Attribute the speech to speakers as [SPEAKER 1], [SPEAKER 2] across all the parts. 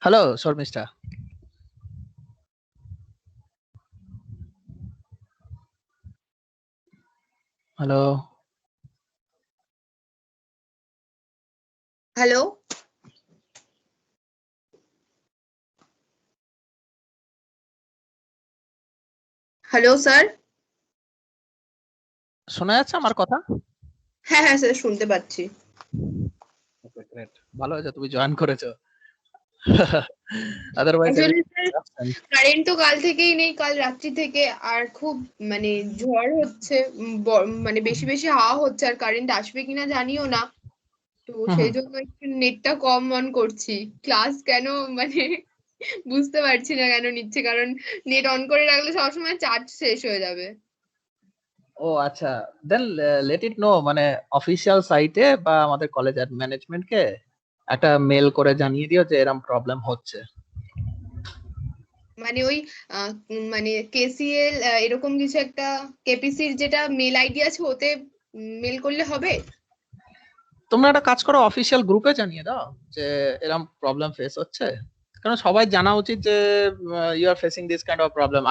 [SPEAKER 1] Hello, Shormista. Hello.
[SPEAKER 2] Hello. Hello sir.
[SPEAKER 1] শোনা যাচ্ছে আমার কথা?
[SPEAKER 2] হ্যাঁ হ্যাঁ স্যার, শুনতে পাচ্ছি।
[SPEAKER 1] ওকে, গ্রেট। ভালো হয়েছে তুমি জয়েন করেছো। আদারওয়াইজ
[SPEAKER 2] অ্যাকচুয়ালি স্যার কারেন্ট তো কাল থেকেই নেই, কাল রাত্রি থেকে। আর খুব মানে ঝড় হচ্ছে, মানে বেশি বেশি হাওয়া হচ্ছে, আর কারেন্ট আসবে কিনা জানিও না। তো সেই জন্য একটু নেটটা কম অন করছি। ক্লাস কেন মানে বুঝতে পারছি না কেন নিচ্ছে, কারণ নেট অন করে রাখলে সবসময় চার্জ শেষ হয়ে যাবে।
[SPEAKER 1] ও আচ্ছা, দেন লেট ইট নো, মানে অফিসিয়াল সাইটে বা আমাদের কলেজ ম্যানেজমেন্টকে একটা মেল করে জানিয়ে দিও যে এরকম প্রবলেম হচ্ছে।
[SPEAKER 2] মানে ওই মানে কেসিএল এরকম কিছু একটা, কেপিসির যেটা মেল আইডি আছে ওতে মেল করলে হবে?
[SPEAKER 1] তোমরা একটা কাজ করো, অফিসিয়াল গ্রুপে জানিয়ে দাও যে এরকম প্রবলেম ফেস হচ্ছে, কারণ সবাই জানা উচিত যে you are facing this kind of problem.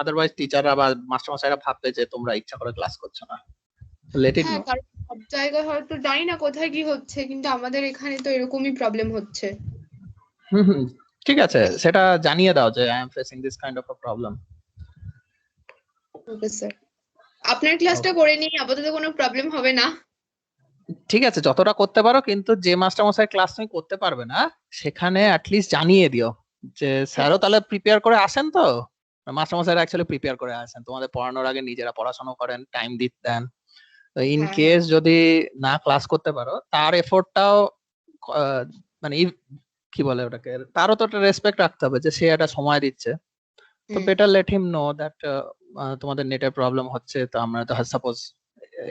[SPEAKER 1] Otherwise টিচাররা বা মাস্টারমশাইরা ভাববে যে তোমরা ইচ্ছা করে ক্লাস করছো না। লেট ইট
[SPEAKER 2] হ্যাঁ,
[SPEAKER 1] নো।
[SPEAKER 2] কারণ সব জায়গায় হয়তো জানি না কোথায় কি হচ্ছে, কিন্তু আমাদের এখানে তো এরকমই প্রবলেম হচ্ছে।
[SPEAKER 1] হুম হুম, ঠিক আছে, সেটা জানিয়ে দাও যে I am facing this kind of a problem.
[SPEAKER 2] Okay sir, আপনার ক্লাসটা করে নিই, আপাতত কোনো প্রবলেম হবে না।
[SPEAKER 1] ঠিক আছে, যতটা করতে পারো, কিন্তু যে মাস্টার মশাই ক্লাস তুমি করতে পারবে না সেখানে অ্যাটলিস্ট জানিয়ে দিও যে
[SPEAKER 2] হ্যাঁ
[SPEAKER 1] স্যারও তাহলে প্রিপেয়ার করে আসেন। তো মাস্টার মশাইরা অ্যাকচুয়ালি প্রিপেয়ার করে আসেন, তোমাদের পড়ানোর আগে নিজেরা পড়াশোনা করেন, টাইম দেন। তো ইন
[SPEAKER 2] হ্যাঁ হ্যাঁ।
[SPEAKER 1] কেস যদি না ক্লাস করতে পারো, তার এফোর্টটাও মানে কি বলে ওটাকে, তারও তো একটা রেসপেক্ট রাখতে হবে যে সে একটা সময় দিচ্ছে। তো
[SPEAKER 2] হুম।
[SPEAKER 1] Better let him know that তোমাদের নেটের প্রবলেম হচ্ছে, তো আমরা তো suppose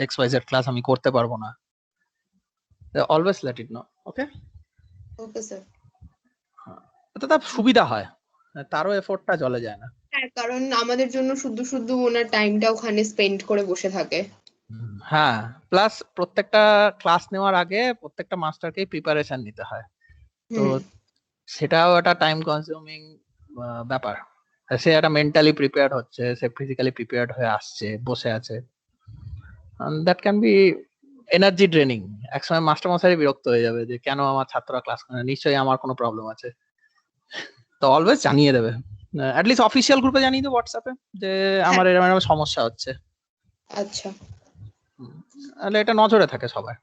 [SPEAKER 1] X Y Z class আমি করতে পারবো না। Always let it know. Okay,
[SPEAKER 2] okay sir.
[SPEAKER 1] তো তার সুবিধা হয়, তারও এফোর্টটা জলে যায় না।
[SPEAKER 2] হ্যাঁ, কারণ আমাদের জন্য শুধু শুধু ওনার টাইমটা ওখানে স্পেন্ড করে বসে থাকে।
[SPEAKER 1] হ্যাঁ, প্লাস প্রত্যেকটা ক্লাস নেওয়ার আগে প্রত্যেকটা মাস্টারকেই প্রিপারেশন নিতে হয়। তো
[SPEAKER 2] হুম।
[SPEAKER 1] সেটাও একটা টাইম কনজিউমিং ব্যাপার। সে একটা মেন্টালি প্রিপেয়ার্ড হচ্ছে, সে ফিজিক্যালি প্রিপেয়ার্ড হয়ে আসছে, বসে আছে, that can be energy draining. একসময় মাস্টার মশাই বিরক্ত হয়ে যাবে যে কেন আমার ছাত্ররা ক্লাস করে না, নিশ্চয়ই আমার কোনো প্রবলেম আছে। তো অলওয়েজ জানিয়ে দেবে, অ্যাটলিস্ট অফিসিয়াল গ্রুপে জানিয়ে দেবে হোয়াটসঅ্যাপে যে
[SPEAKER 2] হ্যাঁ।
[SPEAKER 1] আমার এরকম এরকম সমস্যা হচ্ছে।
[SPEAKER 2] আচ্ছা,
[SPEAKER 1] তাহলে এটা নজরে থাকে সবাই।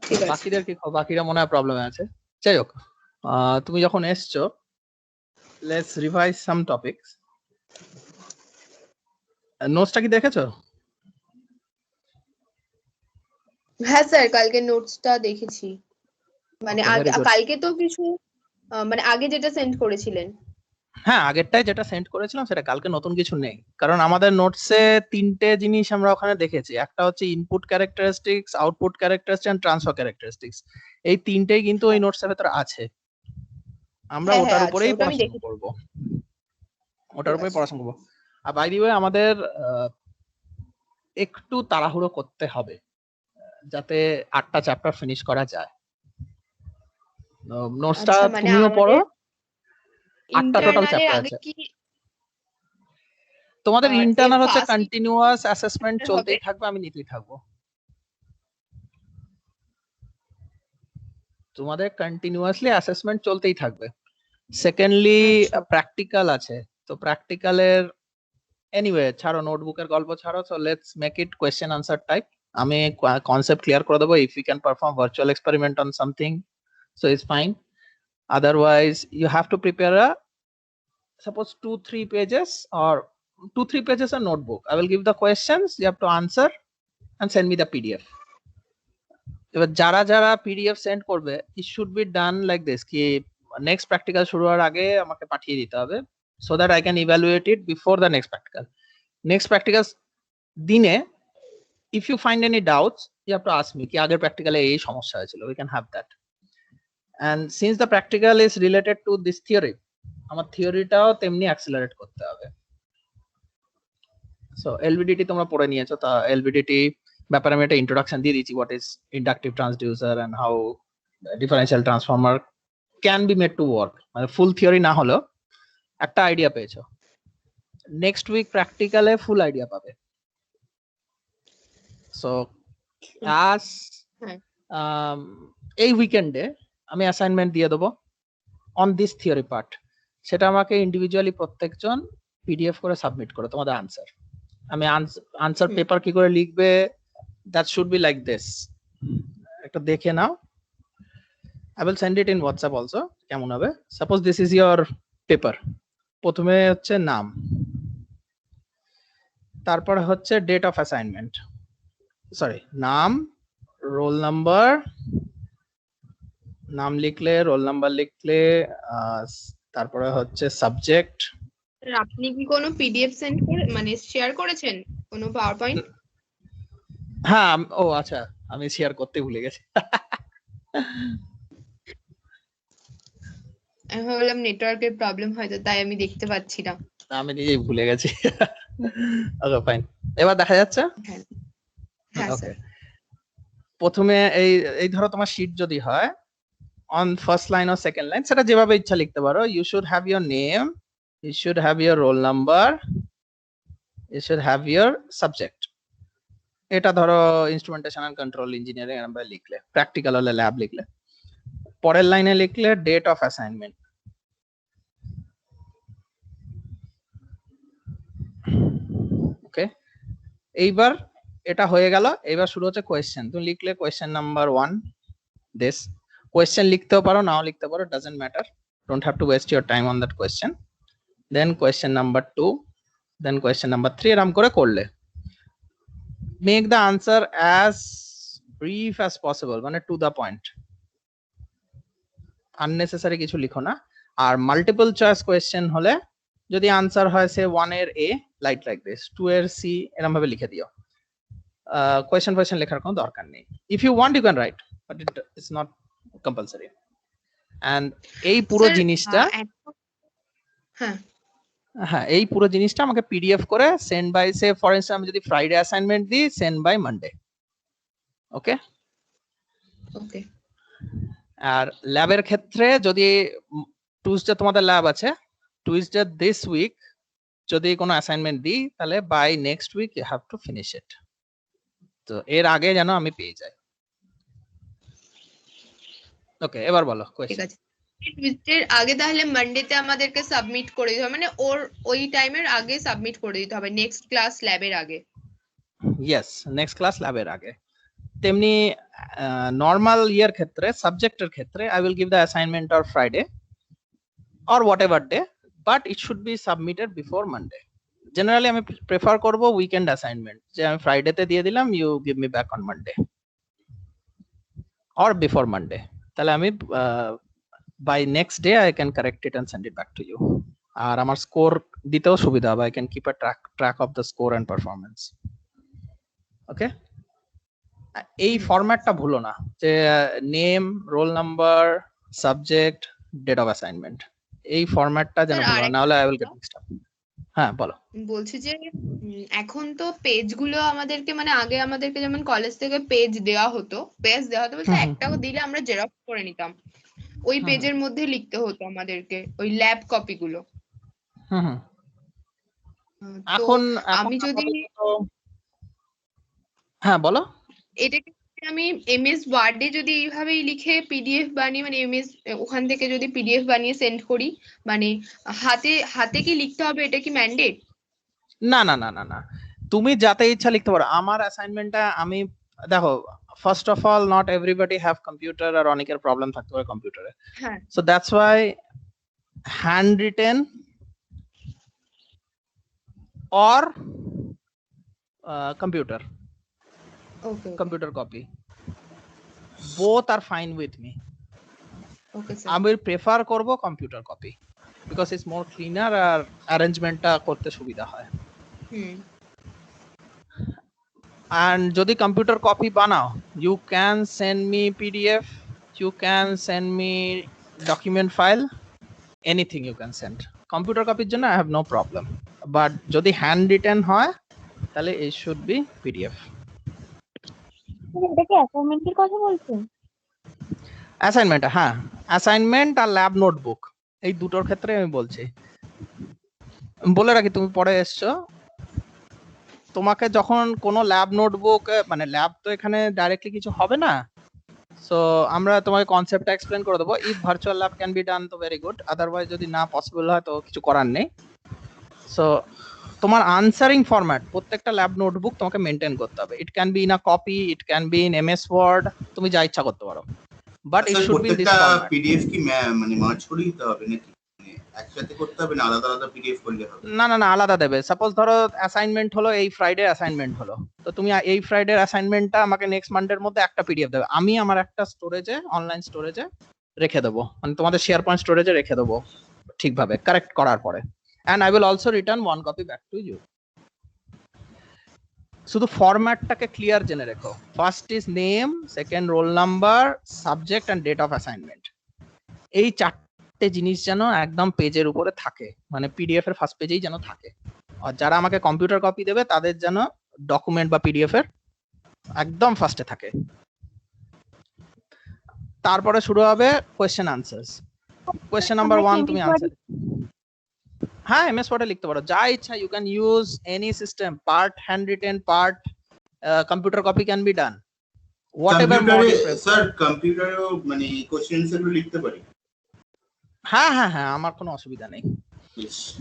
[SPEAKER 2] ঠিক আছে।
[SPEAKER 1] বাকিদের কি খবর? বাকিরা মনে হয় প্রবলেমে আছে। যাই হোক, তুমি যখন এসছো, লেটস রিভাইজ সাম টপিকস। নোটসটা কি দেখেছো?
[SPEAKER 2] হ্যাঁ স্যার, কালকে নোটসটা দেখেছি। মানে
[SPEAKER 1] ওকে,
[SPEAKER 2] আগে
[SPEAKER 1] ভেরি গুড।
[SPEAKER 2] কালকে তো কিছু মানে আগে যেটা সেন্ড করেছিলেন।
[SPEAKER 1] হ্যাঁ, আগেরটাই যেটা সেন্ড করেছিলাম সেটা, কালকে নতুন কিছু নেই, কারণ আমাদের নোটসে তিনটে জিনিস আমরা ওখানে দেখেছি। একটা হচ্ছে input characteristics, output characteristics and transfer characteristics. এই তিনটেই কিন্তু ওই
[SPEAKER 2] হ্যাঁ
[SPEAKER 1] নোটসের ভেতরে আছে। আমরা
[SPEAKER 2] হ্যাঁ হ্যাঁ
[SPEAKER 1] ওটার
[SPEAKER 2] আছে,
[SPEAKER 1] উপরেই
[SPEAKER 2] ওটা আমি
[SPEAKER 1] পড়াশোনা
[SPEAKER 2] দেখেছি।
[SPEAKER 1] করব। ওটার
[SPEAKER 2] ঠিক
[SPEAKER 1] উপরেই
[SPEAKER 2] আছে।
[SPEAKER 1] পড়াশোনা করবো। আর বাই দি ওয়ে, আমাদের একটু তাড়াহুড়ো করতে হবে যাতে 8টা চ্যাপ্টার ফিনিশ করা যায়। নোটসটা
[SPEAKER 2] আচ্ছা, মানে
[SPEAKER 1] তুমিও পড়ো।
[SPEAKER 2] আমাদের
[SPEAKER 1] 8টা টোটাল
[SPEAKER 2] ইন্টারনালের
[SPEAKER 1] চ্যাপ্টার
[SPEAKER 2] আগে
[SPEAKER 1] আছে।
[SPEAKER 2] কি
[SPEAKER 1] তোমাদের
[SPEAKER 2] এর
[SPEAKER 1] ইন্টারনাল হচ্ছে
[SPEAKER 2] ফার্স্ট
[SPEAKER 1] কন্টিনিউয়াস অ্যাসেসমেন্ট
[SPEAKER 2] হবে?
[SPEAKER 1] চলতেই থাকবে, আমি নিতেই থাকবো। তোমাদের কন্টিনিউয়াসলি অ্যাসেসমেন্ট চলতেই থাকবে। সেকেন্ডলি
[SPEAKER 2] আচ্ছা।
[SPEAKER 1] প্র্যাকটিক্যাল আছে। তো প্র্যাকটিক্যালের এনিওয়ে ছাড়ো, নোটবুকের গল্প ছাড়ো। So let's make it question answer type. আমি কনসেপ্ট ক্লিয়ার করে দেবো। If you can perform virtual experiment on something, so it's fine. Otherwise, you have to prepare a, suppose 2-3 pages or 2-3 pages a notebook. I will give the questions, you have to answer and send me the PDF. এবার যারা যারা PDF send করবে, it should be done like this, কি next practical শুরু হওয়ার আগে আমাকে পাঠিয়ে দিতে হবে, so that I can evaluate it before the next practical. Next practical দিনে if you find any doubts, you have to ask me কি আগের প্র্যাকটিক্যালে এই সমস্যা হয়েছিল, we can have that. And since the practical is related to this theory, আমার থিওরিটাও তেমনি অ্যাক্সিলারেট করতে হবে। সো এলভিডিটি তোমরা পড়ে নিয়েছো, তা এলভিডিটি ব্যাপারে আমি একটা ইন্ট্রোডাকশন দিয়ে দিচ্ছি, what is inductive transducer and how differential transformer can be made to work, মানে ফুল থিওরি না হলেও একটা আইডিয়া পেয়েছো। নেক্সট উইক প্র্যাকটিক্যালে ফুল আইডিয়া পাবে। সো আজ এই উইকেন্ডে আমি অ্যাসাইনমেন্ট দিয়ে দেবো অন দিস থিওরি পার্ট, সেটা আমাকে ইন্ডিভিজুয়ালি প্রত্যেকজন পিডিএফ করে সাবমিট করো তোমাদের আনসার। আমি আনসার পেপার কি করে লিখবে, that should be like this, একটা দেখে নাও। I will send it in WhatsApp also, কেমন হবে। Suppose this is your paper, প্রথমে হচ্ছে নাম, তারপরে হচ্ছে ডেট অফ অ্যাসাইনমেন্ট, সরি নাম, রোল নাম্বার, নাম লিখলে, রোল নাম্বার লিখলে, তারপরে হচ্ছে সাবজেক্ট।
[SPEAKER 2] আপনি কি কোনো পিডিএফ সেন্ড করে মানে শেয়ার করেছেন কোনো পাওয়ার পয়েন্ট?
[SPEAKER 1] হ্যাঁ, ও আচ্ছা, আমি শেয়ার করতে ভুলে গেছি।
[SPEAKER 2] আমি ভাবলাম নেটওয়ার্কের প্রবলেম হয়তো, তাই আমি দেখতে পাচ্ছি না।
[SPEAKER 1] আমি নিজেই ভুলে গেছি। ওকে ফাইন, এবার দেখা যাচ্ছে।
[SPEAKER 2] হ্যাঁ
[SPEAKER 1] ওকে,
[SPEAKER 2] স্যার।
[SPEAKER 1] প্রথমে এই ধরো তোমার শীট যদি হয়, on first line or second line, সেটা যেভাবে ইচ্ছা লিখতে পারো। You should have your name, you should have your roll number, you should have your subject. এটা ধরো ইনস্ট্রুমেন্টেশন এন্ড কন্ট্রোল ইঞ্জিনিয়ারিং এরকম লিখলে, প্র্যাকটিক্যাল হলে ল্যাব লিখলে। পরের লাইনে লিখলে ডেট অফ অ্যাসাইনমেন্ট। ওকে, এইবার এটা হয়ে গেল। এবার শুরু হচ্ছে কোয়েশ্চেন। তুমি লিখলে কোয়েশ্চেন নাম্বার 1 দিস। কোয়েশ্চেন লিখতেও পারো, নাও লিখতে পারো, doesn't matter, don't have to waste your time on that question. Then question number 2, then question number 3, এরকম করে করলে make the answer as brief as possible, মানে টু দ্য পয়েন্ট, আননেসেসারি কিছু লিখো না। আর মাল্টিপল চয়েস কোয়েশ্চেন হলে যদি answer হয় সে 1 এর এ, লাইট লাইক দিস, 2 এর সি, এরকম ভাবে লিখে দিও। কোয়েশ্চেন লেখার কোনো দরকার নেই। If you want you can write, but it is not compulsory. And এই পুরো জিনিসটা, হ্যাঁ এই পুরো জিনিসটা আমাকে পিডিএফ করে send by, say for instance আমি যদি ফ্রাইডে অ্যাসাইনমেন্ট দিই, send by Monday. Okay
[SPEAKER 2] okay.
[SPEAKER 1] আর ল্যাবের ক্ষেত্রে যদি টুইসডে তোমাদের ল্যাব আছে, টুইসডে দিস উইক যদি কোনো অ্যাসাইনমেন্ট দিই, তাহলে by next week you have to finish it. তো এর আগে যেন আমি পেয়ে যাই। ওকে, এবার বলো
[SPEAKER 2] ঠিক
[SPEAKER 1] কোয়েশ্চেন।
[SPEAKER 2] আছে, টুইসডের আগে তাহলে মানডেতে আমাদেরকে সাবমিট করে দিতে হবে, মানে ওই টাইমের আগে সাবমিট করে দিতে হবে, নেক্সট ক্লাস ল্যাবের আগে।
[SPEAKER 1] ইয়েস, নেক্সট ক্লাস ল্যাবের আগে। তেমনি নর্মাল ইয়ার ক্ষেত্রে, সাবজেক্টের ক্ষেত্রে, I will give the assignment or Friday or whatever day, but it should be submitted before Monday. Generally আমি প্রেফার করব উইকেন্ড অ্যাসাইনমেন্ট, যে আমি ফ্রাইডেতে দিয়ে দিলাম, you give me back on Monday or before Monday, তাহলে আমি by next day I can correct it and send it back to you. আর আমার স্কোর দিতেও সুবিধা হবে, I can keep a track of the score and performance. Okay, এই ফরম্যাটটা ভুলো না, যে name, roll number, subject, date of assignment, এই ফরম্যাটটা যেন ভুলো না, নাহলে I will get mixed up. হ্যাঁ বলো।
[SPEAKER 2] বলছি যে এখন তো পেজগুলো আমাদেরকে, মানে আগে আমাদেরকে যেমন কলেজ থেকে পেজ দেওয়া হতো বলতে একটা দিলে আমরা জেরক্স করে নিতাম, ওই পেজের মধ্যে লিখতে হতো আমাদেরকে ওই ল্যাব কপি গুলো। এখন আমি যদি,
[SPEAKER 1] হ্যাঁ বলো,
[SPEAKER 2] এটাকে আমি এমএস ওয়ার্ডে যদি এইভাবেই লিখে পিডিএফ বানিয়ে, মানে এমএস ওখান থেকে যদি পিডিএফ বানিয়ে সেন্ড করি, মানে হাতে কি লিখতে হবে, এটা কি ম্যান্ডেট?
[SPEAKER 1] না না না না না, তুমি যাতে ইচ্ছা লিখতে পারো। আমার অ্যাসাইনমেন্টটা আমি, দেখো, first of all not everybody have computer, আর অনেকের প্রবলেম থাকতে পারে কম্পিউটারে।
[SPEAKER 2] হ্যাঁ,
[SPEAKER 1] so that's why handwritten or computer copy, both are fine with me.
[SPEAKER 2] Okay sir.
[SPEAKER 1] I will prefer করব computer copy because it's more cleaner আর arrangementটা করতে সুবিধা হয়। and যদি computer copy বানাও, you can send me PDF, you can send me document file, anything you can send. computer copy জন্য I have no problem, but যদি hand written হয় তাহলে it should be PDF.
[SPEAKER 2] এটা কি অ্যাসাইনমেন্টের কথা বলছেন?
[SPEAKER 1] অ্যাসাইনমেন্ট, হ্যাঁ অ্যাসাইনমেন্ট আর ল্যাব নোটবুক এই দুটোর ক্ষেত্রে আমি বলছি। বলে রাখি, তুমি পরে এসছো, তোমাকে যখন কোনো ল্যাব নোটবুক, মানে ল্যাব তো এখানে ডাইরেক্টলি কিছু হবে না, সো আমরা তোমাকে কনসেপ্টটা এক্সপ্লেন করে দেবো। If virtual lab can be ডান তো ভেরি গুড, আদারওয়াইজ যদি না পসিবল হয় তো কিছু করার নেই। সো তোমার আনসারিং ফরম্যাট প্রত্যেকটা ল্যাব নোটবুক তোমাকে মেনটেন করতে হবে। It can be in a copy, it can be in MS Word, তুমি যা ইচ্ছা করতে পারো, but it should be in this format.
[SPEAKER 3] PDF কি মানে মার্জ করে দিতে হবে নাকি, একসাথে করতে হবে না আলাদা আলাদা পিডিএফ করলে হবে?
[SPEAKER 1] না না না, আলাদা দেবে। সাপোজ ধরো অ্যাসাইনমেন্ট হলো এই ফ্রাইডে, অ্যাসাইনমেন্ট হলো, তো তুমি এই ফ্রাইডে অ্যাসাইনমেন্টটা আমাকে নেক্সট মানডের মধ্যে একটা পিডিএফ দেবে, আমি আমার একটা স্টোরেজে, অনলাইন স্টোরেজে রেখে দেবো, মানে তোমাদের শেয়ার পয়েন্ট স্টোরেজে রেখে দেবো ঠিকভাবে কারেক্ট করার পরে, and I will also return one copy back to you. শুধু ফরম্যাটটাকে ক্লিয়ার জেনে রেখো। First is name, second roll number, subject and date of assignment. এই চারটে জিনিস যেন একদম পেজের উপরে থাকে, মানে পিডিএফ এর ফার্স্ট পেজেই যেন থাকে। আর যারা আমাকে কম্পিউটার কপি দেবে তাদের যেন ডকুমেন্ট বা পিডিএফ এর একদম ফার্স্টে থাকে। তারপরে শুরু হবে কোয়েশ্চেন আনসার্স। কোয়েশ্চেন নাম্বার 1 তুমি আনসার, হ্যাঁ এমএস ওয়ার্ডে লিখতে পারো, যা ইচ্ছা। You can use any system, part handwritten, part computer copy can be done, whatever mode.
[SPEAKER 3] Sir কম্পিউটারেও মানে কোশ্চেন সেগুলো লিখতে পারি?
[SPEAKER 1] হ্যাঁ হ্যাঁ হ্যাঁ, আমার কোনো অসুবিধা নেই।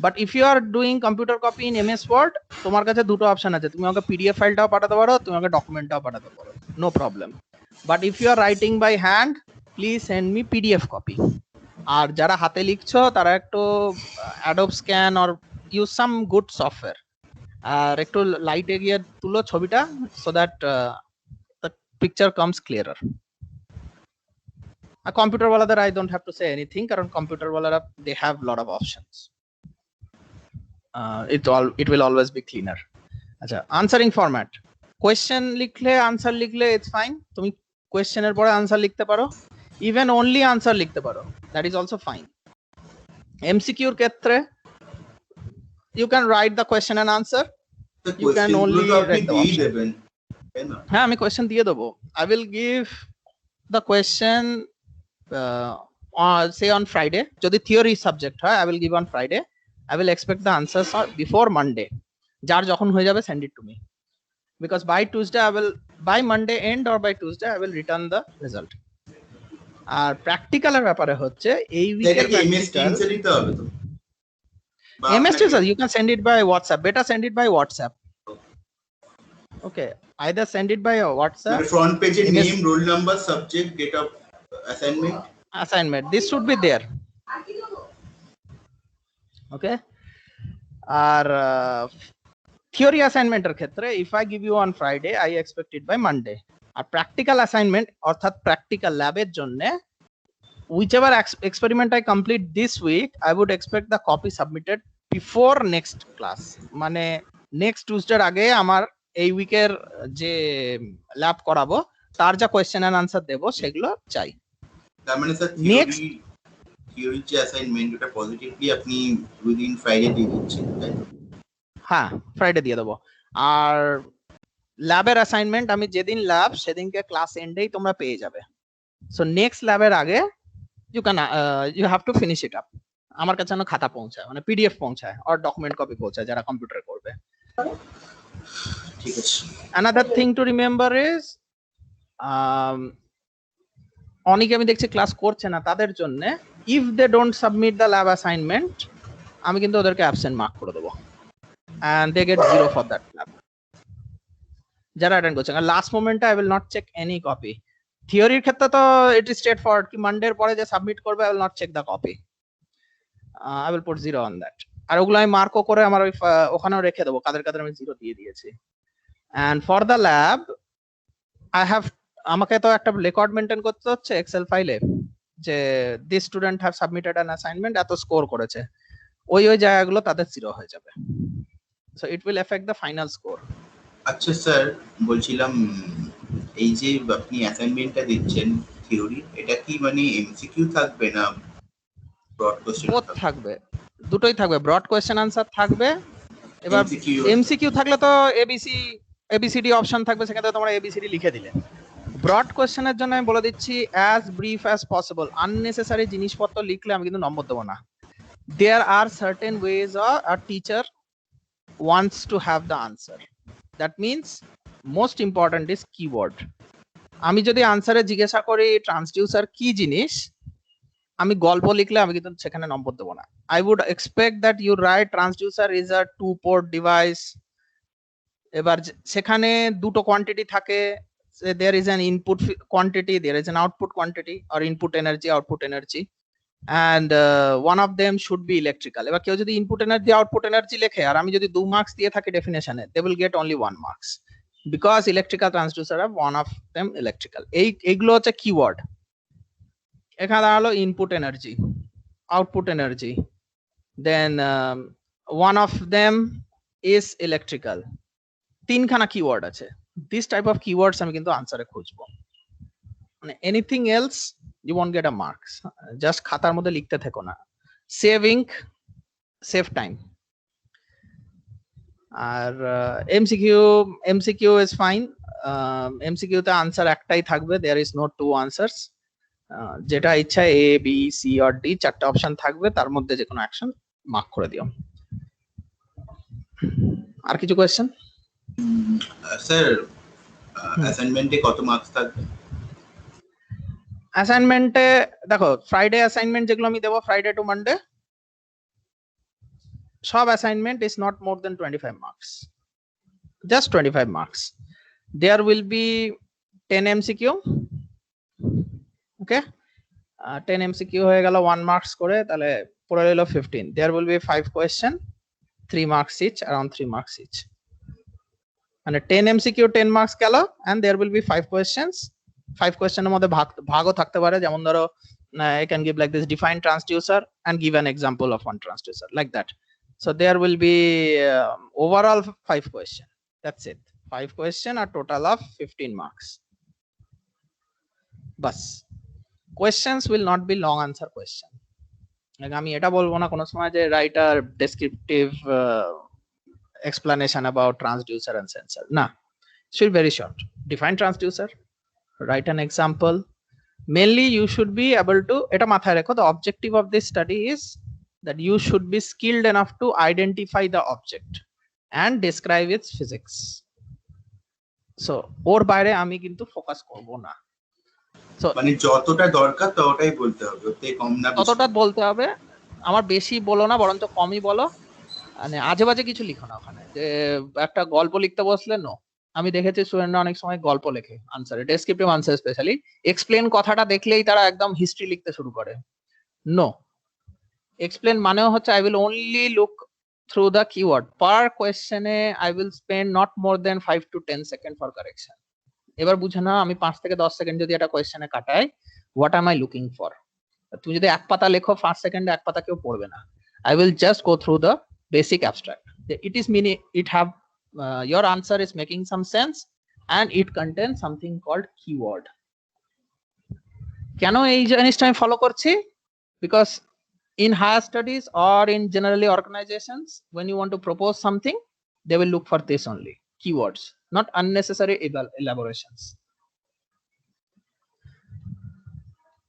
[SPEAKER 1] But if you are doing computer copy in MS Word, তোমার কাছে দুটো অপশন আছে, তুমি আমাকে পিডিএফ ফাইলটাও পাঠাতে পারো, তুমি আমাকে ডকুমেন্টটাও পাঠাতে পারো, no problem. But if you are writing by hand, please send me PDF copy. আর যারা হাতে লিখছো তারা একটু Adobe scan or use some good software, আর একটু লাইটে গিয়ে তুলো ছবিটা, so that the picture comes clearer. আর কম্পিউটার ওয়ালাদের I don't have to say anything, কারণ কম্পিউটার ওয়ালারা they have lot of options, it will always be cleaner. আচ্ছা, আনসারিং ফরম্যাট, কোয়েশ্চেন লিখলে আনসার লিখলে ইটস ফাইন, তুমি কোয়েশ্চেনের পরে আনসার লিখতে পারো, ইভেন অনলি আনসার লিখতে পারো, দ্যাট ইজ অলসো ফাইন। এমসিকিউর ক্ষেত্রে you can write the question and answer, you can only write the option. হ্যাঁ আমি কোয়েশ্চেন দিয়ে দেবো, I will give the question say on Friday, যদি থিওরি সাবজেক্ট হয় I will give on Friday, I will expect the answers before Monday, যার যখন হয়ে যাবে send it to me, because by Tuesday I will, by Monday end or by Tuesday I will return the result. আর প্র্যাকটিক্যালের ব্যাপারে হচ্ছে এই উইকের practical
[SPEAKER 3] দিতে হবে তো
[SPEAKER 1] MS Teams, you can send it by WhatsApp. Better send it by WhatsApp. Okay, either send it by WhatsApp.
[SPEAKER 3] Front page name, roll number, subject, date of assignment.
[SPEAKER 1] This should be there. Okay. Our theory assignment er khetre, if I give you on Friday, I expect it by Monday. Our practical assignment, orthat practical lab er jonne, whichever experiment I complete this week, I would expect the copy submitted before next class. মানে next Tuesday আগে আমার এই উইকের যে lab করাবো তার যা question and answer দেব সেগুলো চাই।
[SPEAKER 3] তার মানে স্যার থিওরি যে অ্যাসাইনমেন্ট এটা পজিটিভলি আপনি উইদিন ফ্রাইডে দিয়ে দিচ্ছেন, তাই তো?
[SPEAKER 1] হ্যাঁ ফ্রাইডে দিয়ে দেবো। আর ল্যাবের অ্যাসাইনমেন্ট আমি যেদিন ল্যাব সেদিনকে ক্লাস এন্ডেই তোমরা পেয়ে যাবে। সো নেক্সট ল্যাবের আগে you have to finish it up. আমার কাছে যেন খাতা পৌঁছায়, মানে পিডিএফ পৌঁছায় আর ডকুমেন্ট কপি পৌঁছায় যারা কম্পিউটারে করবে।
[SPEAKER 3] ঠিক আছে।
[SPEAKER 1] Another thing to remember is অনেকে আমি দেখছি ক্লাস করছে না, তাদের জন্য if they don't submit the lab assignment, আমি কিন্তু ওদেরকে অ্যাবসেন্ট মার্ক করে দেবো and they get 0 for that lab, যারা অ্যাটেন্ড করছে। আর লাস্ট মোমেন্টে I will not check any copy. থিওরির ক্ষেত্রে তো ইট ইজ স্ট্রেট ফরওয়ার্ড, কি মানডের পরে যে সাবমিট করবে I will not check the copy, I will put 0 on that. আর ওগুলো আমি মার্কও করে আমার ওখানেও রেখে দেবো কাদের কাদের আমি 0 দিয়ে দিয়েছি। and for the lab I have, আমাকে তো একটা রেকর্ড মেইনটেইন করতে হচ্ছে এক্সেল ফাইলে যে this student have submitted an assignment, এত স্কোর করেছে, ওই জায়গাগুলো তাদের 0 হয়ে যাবে, so it will effect the final score.
[SPEAKER 3] আচ্ছা স্যার, বলছিলাম এই যে আপনি অ্যাসাইনমেন্টটা দিচ্ছেন থিওরি, এটা কি মানে এমসিকিউ থাকবে না ব্রড কোশ্চেন
[SPEAKER 1] থাকবে? দুটোই থাকবে, ব্রড কোশ্চেন আনসার থাকবে। এবার এমসিকিউ থাকলে তো এবিসিডি অপশন থাকবে, সেখানে তোমরা এবিসিডি লিখে দিলে। ব্রড কোশ্চেনের জন্য আমি বলে দিচ্ছি as brief as possible, unnecessary জিনিসপত্র লিখলে আমি কিন্তু নম্বর দেবো না। There are certain ways a teacher wants to have the answer, that means most important is keyword. আমি যদি আনসারে জিজ্ঞাসা করি ট্রান্সডিউসার কি জিনিস, আমি গল্প লিখলে আমি কিন্তু সেখানে নম্বর দেবো না। I would expect that you write transducer is a 2 port device. এবার সেখানে দুটো কোয়ান্টিটি থাকে, there is an input quantity, there is an output quantity or input energy, output energy, and one of them should be electrical. এবার কেউ যদি input energy output energy লেখে আর আমি যদি 2 মার্কস দিয়ে থাকি ডেফিনেশনে, they will get only 1 marks because electrical transducer have one of them electrical. এইগুলো হচ্ছে কিওয়ার্ড। এখানে দাঁড়ালো input energy, output energy, then one of them is electrical. তিনখানা কিওয়ার্ড আছে। This type of keywords আমি কিন্তু আনসারে খুঁজবো, মানে anything else you won't get a marks. Just খাতার মধ্যে লিখতে থেকো না। Save ink, save time. আর এমসিকিউ ইজ ফাইন। এমসিকিউ তে আনসার একটাই থাকবে, there is no two answers. যেটা ইচ্ছা A B C or D চারটা অপশন থাকবে, তার মধ্যে যে কোনো অ্যাকশন মার্ক করে দিও। আর কিছু কোয়েশ্চেন?
[SPEAKER 3] স্যার অ্যাসাইনমেন্টে কত মার্কস থাকবে?
[SPEAKER 1] অ্যাসাইনমেন্টে দেখো, ফ্রাইডে অ্যাসাইনমেন্ট যেগুলো আমি দেবো ফ্রাইডে টু মানডে, সব assignment is not more than 25 marks, just 25 marks. There will be 10 MCQ. Okay, 10 MCQ হয়ে গেল 1 মার্কস করে, তাহলে পড়ে রইল 15। There will be 5 question, 3 marks each, around 3 marks each. মানে 10 এমসিকিউ 10 মার্কস গেল, and there will be 5 questions. 5 কোয়েশ্চেনের মধ্যে ভাগও থাকতে পারে, যেমন ধরো I can give like this, define transducer and give an example of one transducer, like that. So there will be overall 5 question. That's it. 5 question, a total of 15 marks. Bas. Questions will not be long answer question. Like আমি এটা বলবো না কোনো সময় যে write a descriptive explanation about transducer and sensor. না, it should be very short. Define transducer, write an example. Mainly you should be able to, এটা মাথায় রেখো, the objective of this study is that you should be skilled enough to identify the object and describe its physics. So ওর বাইরে আমি কিন্তু focus করব না। So
[SPEAKER 3] মানে যতটা দরকার ততটাই বলতে হবে, ওতে কম না বেশি।
[SPEAKER 1] ততটা বলতে হবে, আমার বেশি বলো না, বরঞ্চ কমই বলো। মানে আজে বাজে কিছু লিখো না ওখানে, যে একটা গল্প লিখতে বসলে নো। আমি দেখেছি স্টুডেন্টরা অনেক সময় গল্প লেখে আনসারে, ডেসক্রিপটিভ আনসার স্পেশালি, এক্সপ্লেন কথাটা দেখলেই তারা একদম হিস্ট্রি লিখতে শুরু করে। নো, এক্সপ্লেন মানেও হচ্ছে I will only look through the keyword. Per কোয়েশ্চেনে I will spend not more than 5 to 10 second for correction. এবার বুঝে না, আমি 5 থেকে 10 সেকেন্ড যদি একটা কোয়েশ্চেনে কাটাই, what M I looking for. তুমি যদি এক পাতা লেখো 5 সেকেন্ডে এক পাতা কেউ পড়বে না। I will just go through the basic abstract. It is meaning it have your answer is making some sense and it contains something called keyword. কেন এই জিনিসটা আমি ফলো করছি? Because in higher studies or in generally organizations, when you want to propose something, they will look for this only, keywords, not unnecessary elaborations.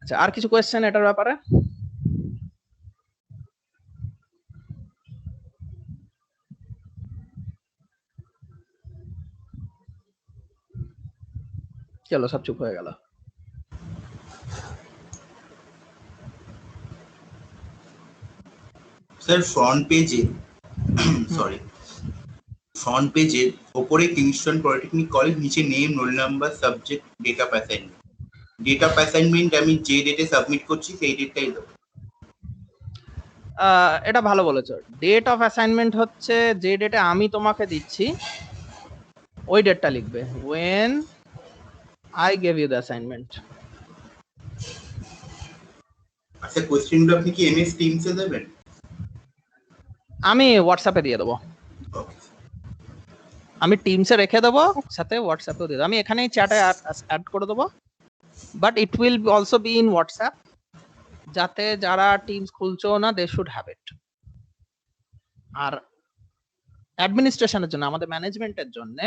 [SPEAKER 1] আচ্ছা, আর কিছু question এটার ব্যাপারে? চলো, সব চুপ হয়ে গেল।
[SPEAKER 3] স্যার ফ্রন্ট পেজে ফ্রন্ট পেজের উপরে কিংস্টন পলিটেকনিক কলেজ, নিচে name, roll number, subject, date of assignment. Date of assignment আমি যে ডেটে সাবমিট করছি সেই ডেটটাই দেবো।
[SPEAKER 1] এটা ভালো বলেছো। ডেট অফ অ্যাসাইনমেন্ট হচ্ছে যে ডেটে আমি তোমাকে দিচ্ছি ওই ডেটটা লিখবে, when I gave you the assignment.
[SPEAKER 3] আচ্ছা, কোশ্চেনগুলো আপনি কি এমএস টিমসে দেবেন?
[SPEAKER 1] আমি হোয়াটসঅ্যাপে দিয়ে দেবো। আমি টিমসে রেখে দেবো, সাথে হোয়াটসঅ্যাপেও দিয়ে দেবো। আমি এখানেই চ্যাটে অ্যাড করে দেবো, but it will also be in WhatsApp, যাতে যারা টিমস খুলছো না দে শুড হ্যাভ ইট। আর অ্যাডমিনিস্ট্রেশনের জন্য, আমাদের ম্যানেজমেন্টের জন্য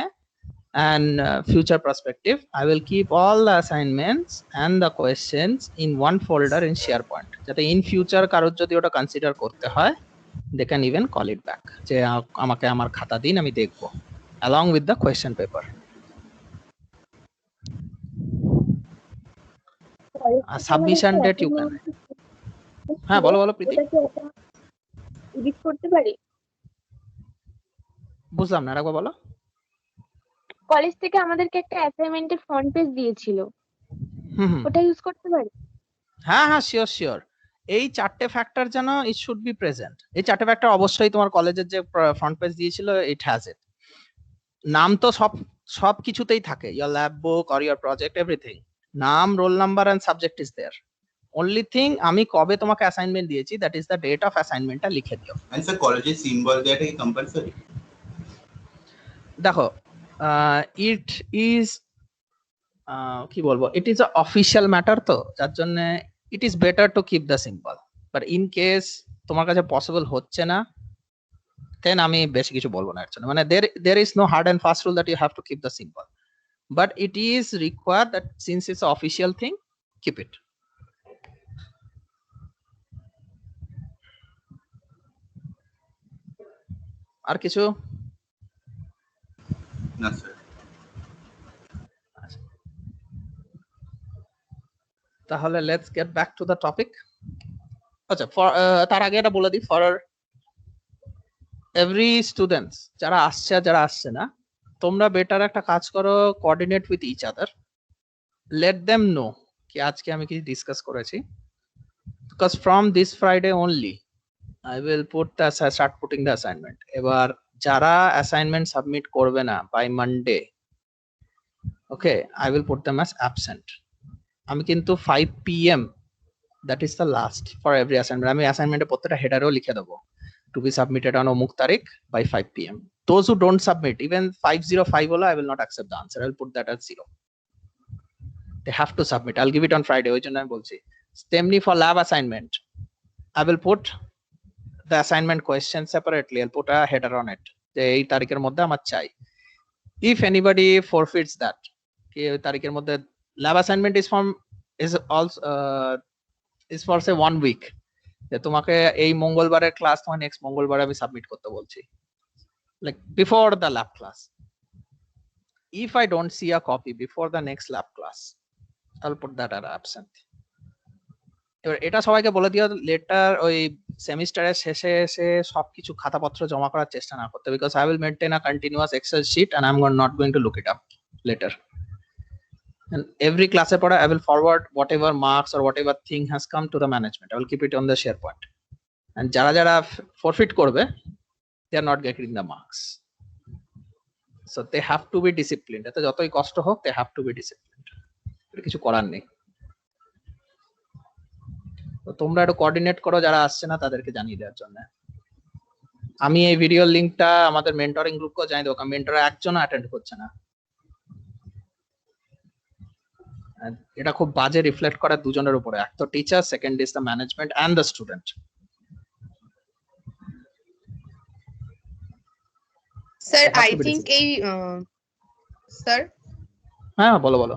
[SPEAKER 1] and future perspective. I will keep all the assignments and the questions in one folder in SharePoint. যাতে in future কারোর যদি ওটা consider করতে হয়, they can even call it back. যে আমাকে আমার খাতা দিন, আমি দেখবো, along with the question paper. Submission date you can. হ্যাঁ বলো বলো প্রীতি।
[SPEAKER 4] এডিট করতে পারি?
[SPEAKER 1] বুঝলাম না, আরেকবার বলো।
[SPEAKER 4] কলেজ থেকে আমাদেরকে একটা অ্যাসাইনমেন্টের ফ্রন্ট পেজ দিয়েছিল, ওটা ইউজ করতে পারি?
[SPEAKER 1] হ্যাঁ হ্যাঁ শিওর শিওর। এই চারটে ফ্যাক্টর যেন ইট শুড বি প্রেজেন্ট। এই চারটে ফ্যাক্টর অবশ্যই তোমার কলেজের যে ফ্রন্ট পেজ দিয়েছিল ইট হ্যাজ ইট। নাম তো সব কিছুতেই থাকে, your lab book or your project everything. নাম, roll number and subject is there. Only thing আমি কবে তোমাকে অ্যাসাইনমেন্ট দিয়েছি, that is the date of অ্যাসাইনমেন্টটা লিখে দিও।
[SPEAKER 3] এন্ড স্যার কলেজের সিম্বল দেয়াটা কি কম্পালসরি?
[SPEAKER 1] দেখো ইট ইজ কি বলবো, it is a official matter, তো যার জন্য it is better to keep the symbol. But in case তোমার কাছে পসিবল হচ্ছে না, দেন আমি বেশি কিছু বলবো না এর জন্য। মানে there is no hard and fast rule that you have to keep the symbol, but it is required that since it's an official thing, keep it. আর কিছু
[SPEAKER 3] না স্যার।
[SPEAKER 1] তাহলে let's get back to the topic. আচ্ছা, তার আগে এটা বলে দিই, for every students যারা আসছে আর যারা আসছে না, তোমরা বেটার একটা কাজ করো, coordinate with each other, let them know কি আজকে আমি কি ডিসকাস করেছি, because from this Friday only I will start putting the assignment. এবার যারা অ্যাসাইনমেন্ট সাবমিট করবে না by Monday, okay, I will put them as absent. আমি কিন্তু 5 PM, that is the last for every assignment. আমি অ্যাসাইনমেন্টে প্রত্যেকটা হেডারেও লিখে দেবো to be submitted on অমুক তারিখ by 5 PM. Those who don't submit, even 505 হলো, I will not accept the answer. I will put that as 0. They have to submit. I'll give it on Friday. ওই জন্য আমি বলছি। তেমনি for lab assignment, I will put the assignment question separately. I'll put a header on it যে এই তারিখের মধ্যে আমার চাই। If anybody forfeits that, কি ওই তারিখের মধ্যে lab assignment is for say 1 week, যে তোমাকে এই মঙ্গলবারের ক্লাস তোমার নেক্সট মঙ্গলবারে আমি সাবমিট করতে বলছি, like before the lab class. If I don't see a copy before the next lab class, I'll put that as absent. এবার এটা সবাইকে বলে দিও, লেটার ওই সেমিস্টারের শেষে এসে সবকিছু খাতাপত্র জমা করার চেষ্টা না করতে, because I will maintain a continuous Excel sheet and I am not going to look it up later. And every class পড়া I will forward whatever marks or whatever thing has come to the management. I will keep it on the SharePoint. And যারা forfeit করবে, they are not getting the marks. So they have to be disciplined. এতে যতই কষ্ট হোক, they have to be disciplined. এটা কিছু করার নেই। তো তোমরা একটু কোঅর্ডিনেট করো যারা আসছে না তাদেরকে জানিয়ে দেওয়ার জন্য। আমি এই ভিডিওর লিংকটা আমাদের মেন্টরিং গ্রুপকে জানিয়ে দেবো, কারণ মেন্টর একজন অ্যাটেন্ড করছে না। এটা খুব বাজে রিফ্লেক্ট করে দুজনের উপরে, এক তো teacher, second is the management and the student.
[SPEAKER 2] Sir I think এই স্যার
[SPEAKER 1] হ্যাঁ বলো বলো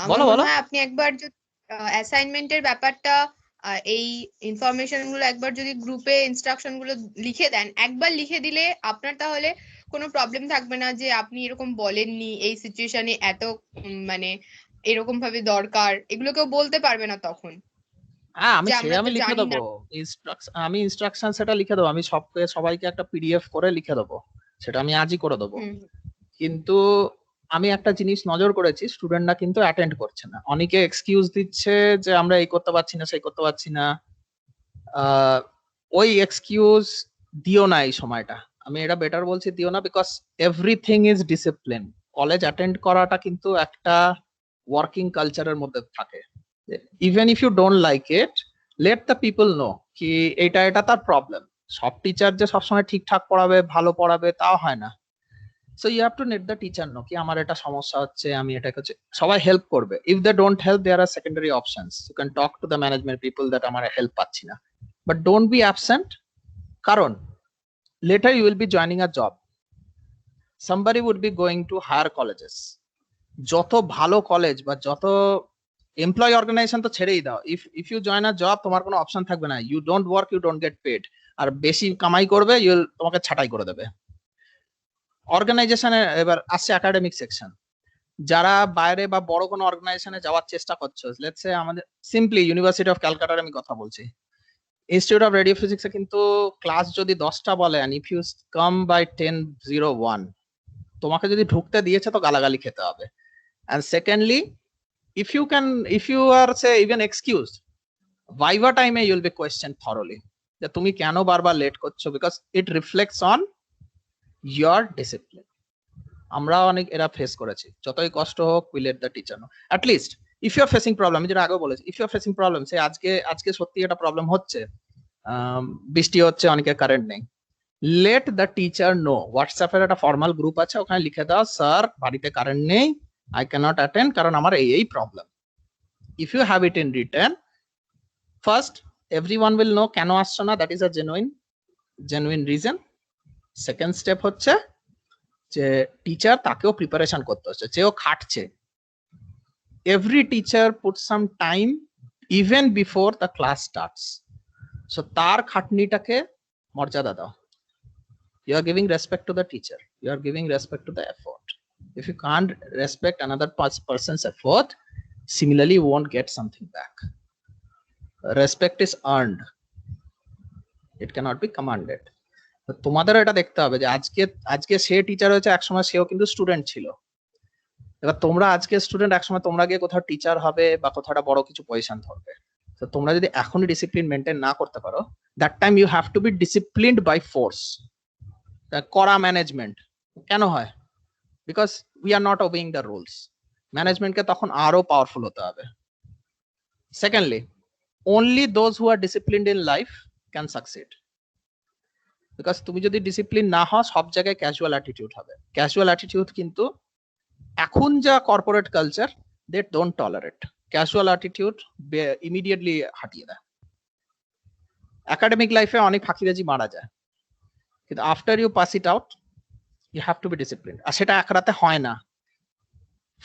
[SPEAKER 2] আমার মনে হয় আপনি একবার যদি অ্যাসাইনমেন্টের ব্যাপারটা এই ইনফরমেশন গুলো একবার যদি গ্রুপে ইনস্ট্রাকশন গুলো লিখে দেন, একবার লিখে দিলে আপনার তাহলে কোনো প্রবলেম থাকবে না যে আপনি এরকম বলেননি, এই সিচুয়েশনে এত মানে এরকম ভাবে দরকার, এগুলো কেউ বলতে পারবে না তখন।
[SPEAKER 1] আমি লিখে দেবো আমি ইনস্ট্রাকশন সেটা লিখে দেবো, আমি সবাইকে একটা পিডিএফ করে লিখে দেবো, সেটা আমি আজই করে দেবো। কিন্তু আমি একটা জিনিস নজর করেছি, স্টুডেন্টরা কিন্তু অ্যাটেন্ড করছে না, অনেকে এক্সকিউজ দিচ্ছে যে আমরা এই করতে পারছি না, সেই করতে পারছি না। ওই এক্সকিউজ দিও না এই সময়টা, আমি এটা বেটার বলছি দিও না, because everything is discipline. College attend করাটা কিন্তু একটা ওয়ার্কিং কালচারের মধ্যে থাকে। Even if you don't like it, let the people know কি এটা তার প্রবলেম। সব টিচার যে সবসময় ঠিকঠাক পড়াবে, ভালো পড়াবে তাও হয় না। So you have to let the teacher know কি আমার এটা সমস্যা হচ্ছে, আমি এটা করছি, সবাই হেল্প করবে। If they don't help, there are secondary options. You can talk to the management people that আমার হেল্প পাচ্ছি না, but don't be absent, কারণ later you will be joining a job. somebody would be going to higher colleges. যত ভালো college বা যত employ organisation তো ছেড়েই দাও, if you join a job তোমার কোনো অপশন থাকবে না, you don't work you don't get paid, আর বেশি কামাই করবে তোমাকে ছাঁটাই করে দেবে। অর্গানাইজেশনে এবার আসছে একাডেমিক সেকশন, যারা বাইরে বা বড় কোনো অর্গানাইজেশনে যাওয়ার চেষ্টা করছো, লেটস সে আমাদের সিম্পলি ইউনিভার্সিটি অফ ক্যালকাটার আমি কথা বলছি, ইনস্টিটিউট অফ রেডিও ফিজিক্সে কিন্তু ক্লাস যদি 10টা বলে and if you come by 10:01 তোমাকে যদি ঢুকতে দিয়েছে তো গালাগালি খেতে হবে। and secondly if you are say even excused, viva time you will be questioned thoroughly যে তুমি কেন বারবার লেট করছো, because it reflects on your discipline. আমরা অনেক এরা ফেস করেছি, যতই কষ্ট হোক we let the teacher know. At least if you are facing problem, যেটা আগে বলেছি, if you are facing problem, সে আজকে সত্যি একটা প্রবলেম হচ্ছে, বৃষ্টি হচ্ছে, অনেকে কারেন্ট নেই, let the teacher know. WhatsApp এর একটা ফর্মাল গ্রুপ আছে, ওখানে লিখে দাও স্যার বাড়িতে কারেন্ট নেই, I cannot attend কারণ আমার এই problem. if you have it in written, first everyone will know কেন আসছো না, that is a genuine reason. second step হচ্ছে যে টিচার তাকেও প্রিপারেশন করতে হচ্ছে, যেও খাটছে। every teacher puts some time even before the class starts, so তার খাটনিটাকে মর্যাদা দাও। you are giving respect to the teacher, you are giving respect to the effort. if you can't respect another person's effort, similarly you won't get something back. Respect is earned, it cannot be commanded. তোমাদের এটা দেখতে হবে যে আজকে সে teacher হয়েছে, একসময় সেও কিন্তু স্টুডেন্ট ছিল। এবার তোমরা আজকে স্টুডেন্ট, একসময় তোমরা গিয়ে কোথাও টিচার হবে বা কোথাও একটা বড় কিছু পজিশন ধরবে। তো তোমরা যদি এখনই ডিসিপ্লিন মেনটেন না করতে পারো, that time you have to be disciplined by force. করা ম্যানেজমেন্ট কেন হয়? Because we are not obeying the rules. ম্যানেজমেন্টকে তখন আরো পাওয়ারফুল হতে হবে। Secondly, only those who are disciplined in life can succeed. Because তুমি যদি ডিসিপ্লিন না হও, সব জায়গায় ক্যাজুয়াল অ্যাটিটিউড হবে। ক্যাজুয়াল অ্যাটিটিউড কিন্তু এখন যা corporate culture, they don't tolerate. Casual attitude immediately হাঁটিয়ে দেয়। একাডেমিক লাইফে অনেক ফাঁকিবাজি মারা যায়, কিন্তু after you pass it out you have to be discipline. আর সেটা এক রাতে হয় না,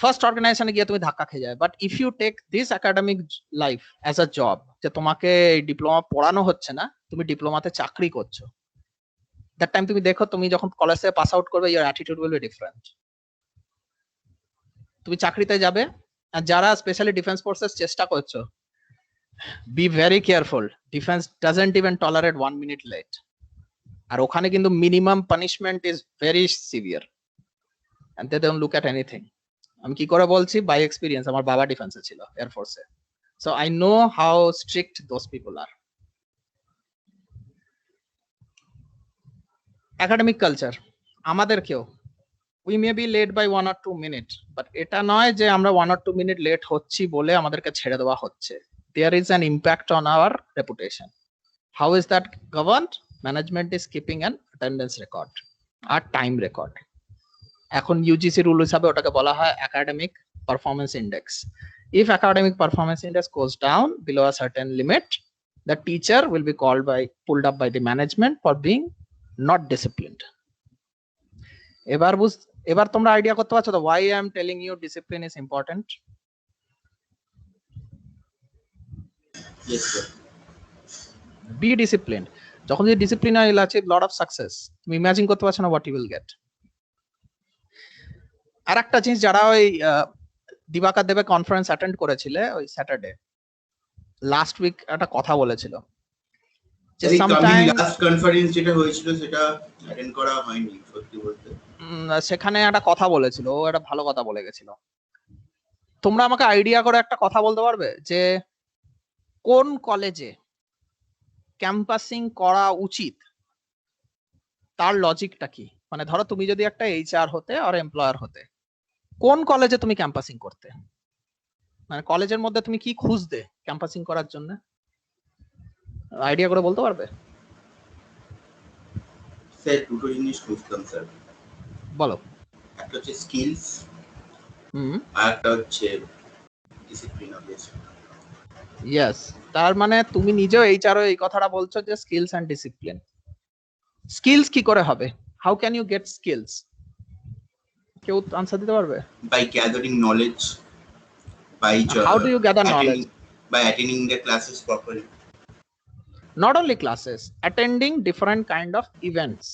[SPEAKER 1] ফার্স্ট অর্গানাইজেশনে গিয়ে তুমি ধাক্কা খেয়ে যায়। But if you take this academic life as a job, যে তোমাকে ডিপ্লোমা পড়ানো হচ্ছে না, তুমি ডিপ্লোমাতে চাকরি করছো, দ্যাট টাইম তুমি দেখো, তুমি যখন কলেজ থেকে পাস আউট করবে, your attitude will be different. তুমি চাকরিতে যাবে। আর যারা স্পেশালি ডিফেন্স ফোর্সেস চেষ্টা করছো, be very careful, defence doesn't even tolerate 1 minute লেট। আর ওখানে কিন্তু minimum punishment is very severe, and they don't look at anything. আমি কি করে বলছি? বাই এক্সপিরিয়েন্স, আমার বাবা ডিফেন্সে ছিল, এয়ারফোর্সে, so I know how strict those people are. Academic culture আমাদেরকেও, we may be late by 1 or 2 minutes, but এটা নয় যে আমরা 1 or 2 minute লেট হচ্ছি বলে আমাদেরকে ছেড়ে দেওয়া হচ্ছে। There is an impact on our reputation. How is that governed? Management is keeping an attendance record, আর time record. এখন ইউজিসি রুল হিসাবে ওটাকে বলা হয় academic performance index. If academic performance index goes down below a certain limit, the teacher will be pulled up by the management for being not disciplined. এবার তোমরা idea করতে পারছো তো why I am telling you discipline is important?
[SPEAKER 3] Yes, sir.
[SPEAKER 1] Be disciplined. যখন যে discipline I will achieve lot of success. তুমি imagine করতে পারছো না হোয়াট ইউ উইল গেট। আর একটা জিনিস, যারা ওই দিবাকর দেবের কনফারেন্স অ্যাটেন্ড করেছিলে ওই স্যাটারডে, লাস্ট উইক একটা কথা বলেছিল যে সামটাইম
[SPEAKER 3] লাস্ট কনফারেন্স যেটা হয়েছিল সেটা অ্যাটেন্ড করা হয়নি সত্যি বলতে।
[SPEAKER 1] সেখানে একটা কথা বলেছিল, ও একটা ভালো কথা বলে গেছিল। তোমরা আমাকে আইডিয়া করে একটা কথা বলতে পারবে যে কোন কলেজে ক্যাম্পাসিং করা উচিত, তার লজিকটা কি? মানে ধরো তুমি যদি একটা এইচআর হতে আর এমপ্লয়ার হতে, কোন কলেজে তুমি ক্যাম্পাসিং করতে? মানে কলেজের মধ্যে তুমি কি খুঁজতে ক্যাম্পাসিং করার জন্য? আইডিয়া করে বলতে পারবে?
[SPEAKER 3] স্যার দুটো জিনিস খুঁজতাম স্যার।
[SPEAKER 1] বলো।
[SPEAKER 3] একটা হচ্ছে স্কিলস, আর একটা হচ্ছে ডিসিপ্লিন অবভিয়াসলি।
[SPEAKER 1] ইয়েস, তার মানে তুমি নিজেও এইচআরও এই কথাটা বলছো যে স্কিলস এন্ড ডিসিপ্লিন। স্কিলস কি করে হবে? How can you get skills? কেউ আনসার দিতে পারবে?
[SPEAKER 3] By gathering knowledge, by
[SPEAKER 1] How do you gather knowledge?
[SPEAKER 3] By attending the classes properly.
[SPEAKER 1] Not only classes, attending different kind of events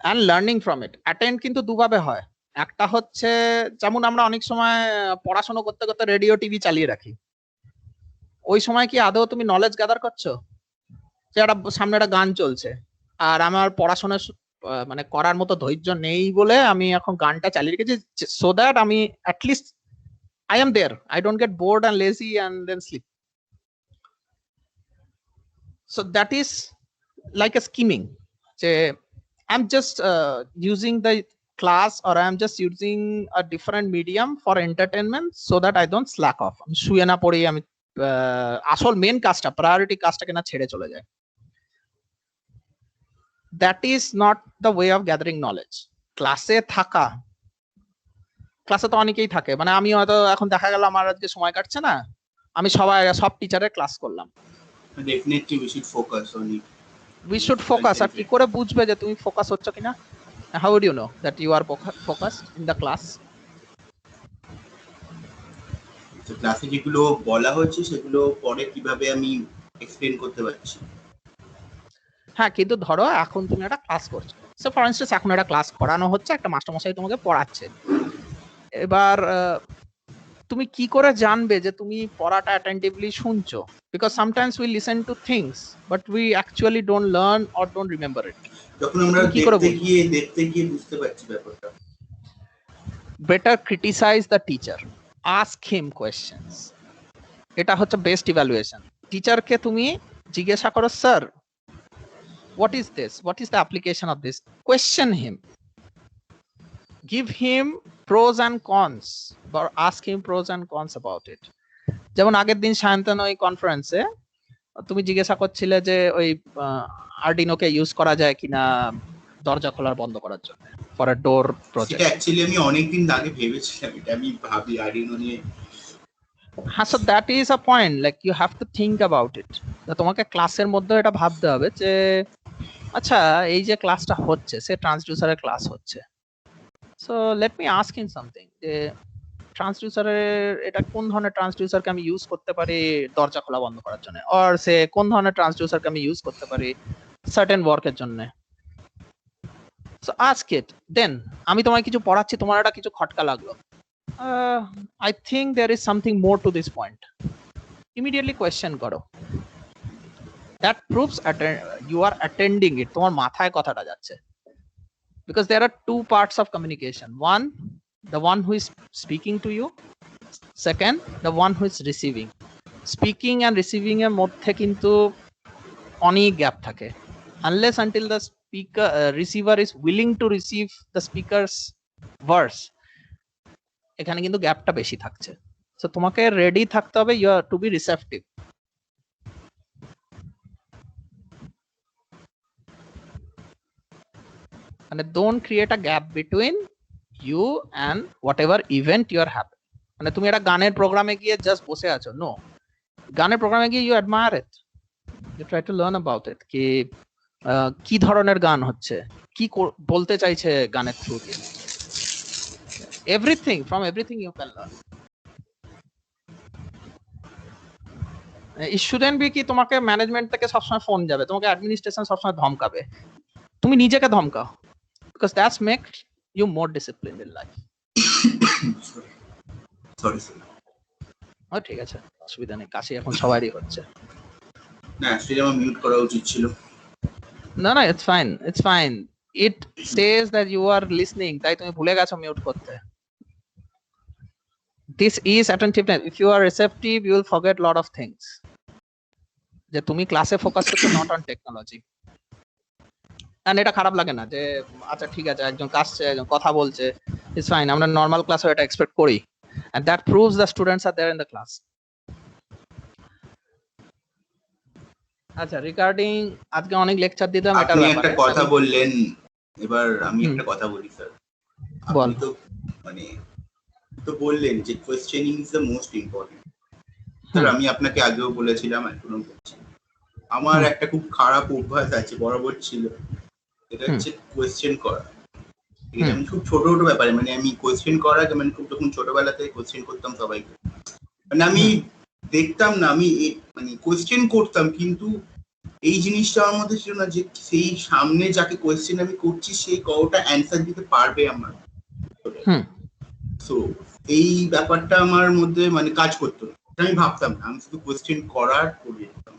[SPEAKER 1] and learning from it. Attend কিন্তু দুভাবে হয়। একটা হচ্ছে যেমন আমরা অনেক সময় পড়াশোনা করতে করতে রেডিও টিভি চালিয়ে রাখি, ওই সময় কি আদৌ তুমি নলেজ গ্যাদার করছো? যে একটা সামনে একটা গান চলছে আর আমার পড়াশোনা মানে করার মতো ধৈর্য নেই বলে আমি এখন গানটা চালিয়ে রেখেছি, সো দ্যাট আমি at least I am there, I don't get bored and lazy and then sleep. So that is like a scheming. I'm just using the class, or I'm just using a different medium for entertainment so that I don't slack off. আমি শুয়ে না পড়ে আমি আসল main কাজটা, priority কাজটাকে না ছেড়ে চলে যায়। That is not the way of gathering knowledge. ক্লাসে থাকা, ক্লাসে তো অনেকেই থাকে, মানে আমি হয়তো এখন দেখা গেল আমার আজকে সময় কাটছে না, আমি সব টিচারের ক্লাস করলাম।
[SPEAKER 3] Definitely we should focus on it.
[SPEAKER 1] We should focus. আর কি করে বুঝবে যে তুমি ফোকাস হচ্ছ কিনা? How would you know that you are focused in the class?
[SPEAKER 3] তো ক্লাসে যেগুলো বলা হচ্ছে সেগুলো পরে কিভাবে আমি এক্সপ্লেইন করতে পারছি?
[SPEAKER 1] হ্যাঁ, কিন্তু ধরো এখন তুমি একটা ক্লাস করছো, সো ফর ইনস্ট্যান্স এখন একটা ক্লাস করানো হচ্ছে, একটা মাস্টারমশাই তোমাকে পড়াচ্ছে। এবার তুমি কি করে জানবে যে তুমি পড়াটা অ্যাটেন্টিভলি শুনছো? Because sometimes we listen to things but we actually don't learn or don't remember it.
[SPEAKER 3] যখন আমরা দেখতে গিয়ে বুঝতে পারছি ব্যাপারটা।
[SPEAKER 1] Better criticise the teacher, ask him questions. এটা হচ্ছে বেস্ট ইভ্যালুয়েশন। টিচারকে তুমি জিজ্ঞাসা করো, sir what is this, what is the application of this? Question him, give him pros and cons, or ask him pros and cons about it. যেমন আগের দিন সায়ন্তন ওই কনফারেন্সে তুমি জিজ্ঞাসা করছিলে যে ওই আরডিনোকে ইউজ করা যায় কিনা দরজা খোলার বন্ধ করার জন্য ফর আ ডোর প্রজেক্ট।
[SPEAKER 3] এটা অ্যাকচুয়ালি আমি অনেকদিন আগে ভেবেছিলাম, এটা আমি ভাবি আরডিনো নিয়ে।
[SPEAKER 1] হ্যাঁ, so that is a point, like you have to think about it. তোমাকে ক্লাসের মধ্যে এটা ভাবতে হবে যে আচ্ছা এই যে ক্লাসটা হচ্ছে, সে ট্রান্সডিউসারের ক্লাস হচ্ছে, so let me ask him something, যে ট্রান্সডিউসারের এটা কোন ধরনের ট্রান্সডিউসারকে আমি ইউজ করতে পারি দরজা খোলা বন্ধ করার জন্য, অর সে কোন ধরনের ট্রান্সডিউসারকে আমি ইউজ করতে পারি সার্টেন ওয়ার্কের জন্য। সো আস্ক ইট, দেন আমি তোমায় কিছু পড়াচ্ছি, তোমার এটা কিছু খটকা লাগলো, I think there is something more to this point. Immediately question করো। That proves you are attending it. তোমার মাথায় কথাটা যাচ্ছে। Because there are two parts of communication. One, the one who is speaking to you. Second, the one who is receiving. Speaking and receiving এর মধ্যে কিন্তু অনেক gap থাকে। Unless until the speaker receiver is willing to receive the speaker's verse, এখানে কিন্তু গ্যাপটা বেশি থাকছে। সো তোমাকে রেডি থাকতে হবে, you are to be receptive. মানে don't create a gap between you and whatever event you are happy. মানে তুমি একটা গানের প্রোগ্রামে গিয়ে জাস্ট বসে আছো, নো, গানের প্রোগ্রামে গিয়ে you admire it, you try to learn about it, কি ধরনের গান হচ্ছে, কি বলতে চাইছে গানের থ্রু দিয়ে। Everything, from everything you can learn. It shouldn't be কি তোমাকে ম্যানেজমেন্ট থেকে সবসময় ফোন যাবে, তোমাকে অ্যাডমিনিস্ট্রেশন সবসময় ধমকাবে, তুমি নিজেকে ধমকাও, because that's make you more disciplined in life.
[SPEAKER 3] Sorry sir.
[SPEAKER 1] ঠিক আছে, অসুবিধা নেই, কাশি এখন সবারই হচ্ছে।
[SPEAKER 3] না অ্যাকচুয়ালি আমার মিউট করা উচিত ছিল।
[SPEAKER 1] না, it's fine, it's fine. It says that you are listening, তাই তুমি ভুলে গেছো মিউট করতে। This is attentiveness. If you are receptive, you will forget lot of things. যে তুমি ক্লাসে ফোকাস করছো, not on technology. And এটা খারাপ লাগে না যে আচ্ছা ঠিক আছে একজন কাছে একজন কথা বলছে, it's fine, আমরা নরমাল ক্লাসে এটা এক্সপেক্ট করি, and that proves the students are there in the class. আচ্ছা, রিগার্ডিং আজকে অনেক লেকচার দিতাম এটার
[SPEAKER 3] আপনি
[SPEAKER 1] ব্যাপারে
[SPEAKER 3] একটা কথা বললেন, এবার আমি একটা কথা বলি স্যার।
[SPEAKER 1] বল।
[SPEAKER 3] আপনি তো মানে তো বললেন যে questioning is the most important. Sir আমি আপনাকে আগেও বলেছিলাম, এখনো বলছি, আমার একটা খুব খারাপ অভ্যাস আছে, বরাবর ছিল, এটা হচ্ছে কোয়েশ্চেন করা। এটা আমি খুব ছোট ছোট ব্যাপারে মানে আমি কোয়েশ্চেন করার আগে মানে খুব যখন ছোটবেলা থেকে কোয়েশ্চেন করতাম সবাইকে, মানে আমি দেখতাম না, আমি মানে কোয়েশ্চেন করতাম কিন্তু এই জিনিসটা আমার মধ্যে ছিল না যে সেই সামনে যাকে কোয়েশ্চেন আমি করছি সেই কতটা অ্যান্সার দিতে পারবে আমার। তো এই ব্যাপারটা আমার মধ্যে মানে কাজ করতো, আমি ভাবতাম না, আমি শুধু কোয়েশ্চেন করার করে যেতাম।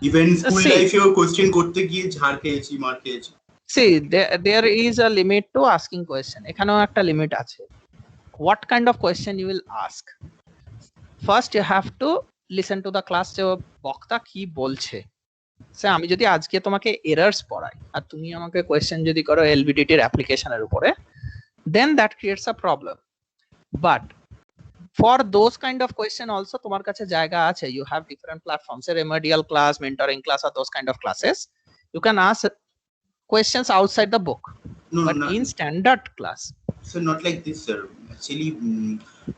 [SPEAKER 3] ইভেন স্কুল লাইফেও কোয়েশ্চেন করতে গিয়ে ঝাড় খেয়েছি, মার খেয়েছি।
[SPEAKER 1] See, there is a limit to asking question. এখানেও একটা লিমিট আছে. What kind of question you will ask? First, you have to listen to the class. যে বক্তা কি বলছে। সে আমি যদি আজকে তোমাকে এরার্স পড়াই আর তুমি আমাকে কোয়েশ্চেন যদি করো LVDT এর অ্যাপ্লিকেশনের উপরে, then that creates a problem. But for those kind of question also তোমার কাছে জায়গা আছে. You have different platforms, remedial class, mentoring class, or those kind of classes. You can ask questions outside the book, but in standard class.
[SPEAKER 3] So not like this, sir. Actually,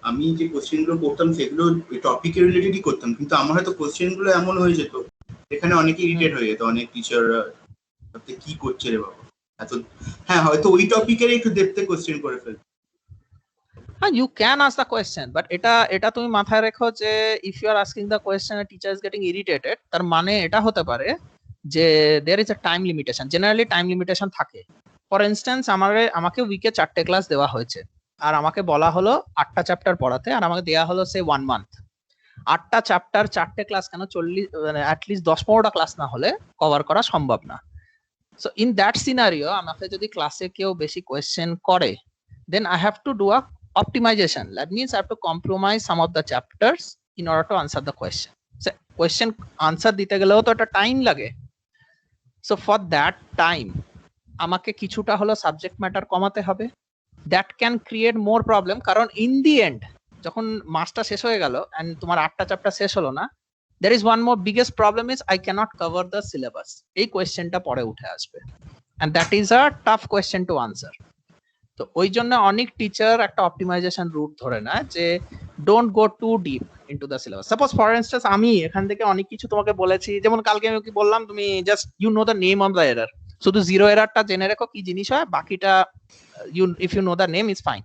[SPEAKER 3] আমি যে question গুলো করতাম সেগুলো topic রিলেটেডই করতাম, কিন্তু আমার হয়তো question গুলো এমন হয়ে যেত এখানে অনেকে ইরিটেট হয়ে যেত, অনেক টিচাররা কি করছে রে বাবা এত, হ্যাঁ হয়তো ওই টপিকের একটু ডেপথে কোশ্চেন করে ফেলতো।
[SPEAKER 1] You can ask the question, but এটা তুমি মাথায় রেখো যে if you are asking the question and teacher is getting irritated, তার মানে এটা হতে পারে যে there is a time limitation. Generally time limitation থাকে. For instance, আমাকে উইকে 4টে ক্লাস দেওয়া হয়েছে আর আমাকে বলা হলো 8টা চ্যাপ্টার পড়াতে, আর আমাকে দেয়া হলো সে 1 মান্থ। 8টা চ্যাপ্টার 4টে ক্লাস কেন 40 মানে at least 10-15টা ক্লাস না হলে কভার করা সম্ভব না। So in that scenario, আমাকে যদি ক্লাসে কেউ বেশি কোয়েশ্চেন করে, then I have to do a optimization. That means I have to compromise some of the chapters in order to answer the question. So question answer দিতে গেলেও তো একটা টাইম লাগে। So for that time আমাকে কিছুটা হলো subject matter কমাতে হবে। That can create more problem, কারণ in the end যখন মাসটা শেষ হয়ে গেল and তোমার 8টা চ্যাপ্টার শেষ হলো না, there is one more biggest problem is I cannot cover the syllabus. এই কোয়েশ্চেনটা পরে উঠে আসবে, and that is a tough question to answer. তো ওই জন্য অনেক টিচার একটা অপটিমাইজেশন রুট ধরে না যে don't go to deep into the syllabus. Suppose for instance আমি এখান থেকে অনেক কিছু তোমাকে বলেছি, যেমন কালকে আমি কি বললাম, তুমি just you know the name of the error, শুধু জিরো এরারটা জেনে রেখো কি জিনিস হয়, বাকিটা if you know the name is fine.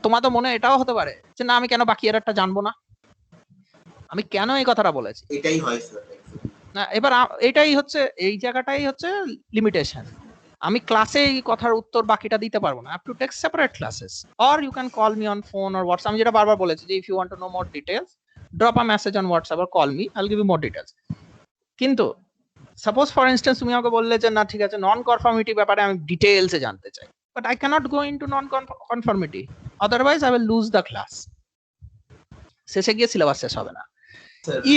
[SPEAKER 1] তোমার তো মনে এটাও হতে পারে যে না আমি কেন বাকি এরারটা জানবো না, আমি কেন এই কথাটা বলেছি,
[SPEAKER 3] এটাই হয় স্যার।
[SPEAKER 1] না এবার এটাই হচ্ছে এই জায়গাটাই হচ্ছে লিমিটেশন। আমি ক্লাসে এই কথার উত্তর বাকিটা দিতে পারবো না, I have to take separate classes, or you can call me on phone or WhatsApp. আমি যেটা বারবার বলেছি যে if you want to know more details, drop a message on WhatsApp or call me, I'll give you more details. কিন্তু suppose for instance তুমি আমাকে বললে যে না ঠিক আছে নন কনফর্মিটি ব্যাপারে আমি ডিটেইলসে জানতে চাই, but I cannot go into non conformity, otherwise I will lose the class. শেষে গিয়ে সিলেবাস শেষ হবে না।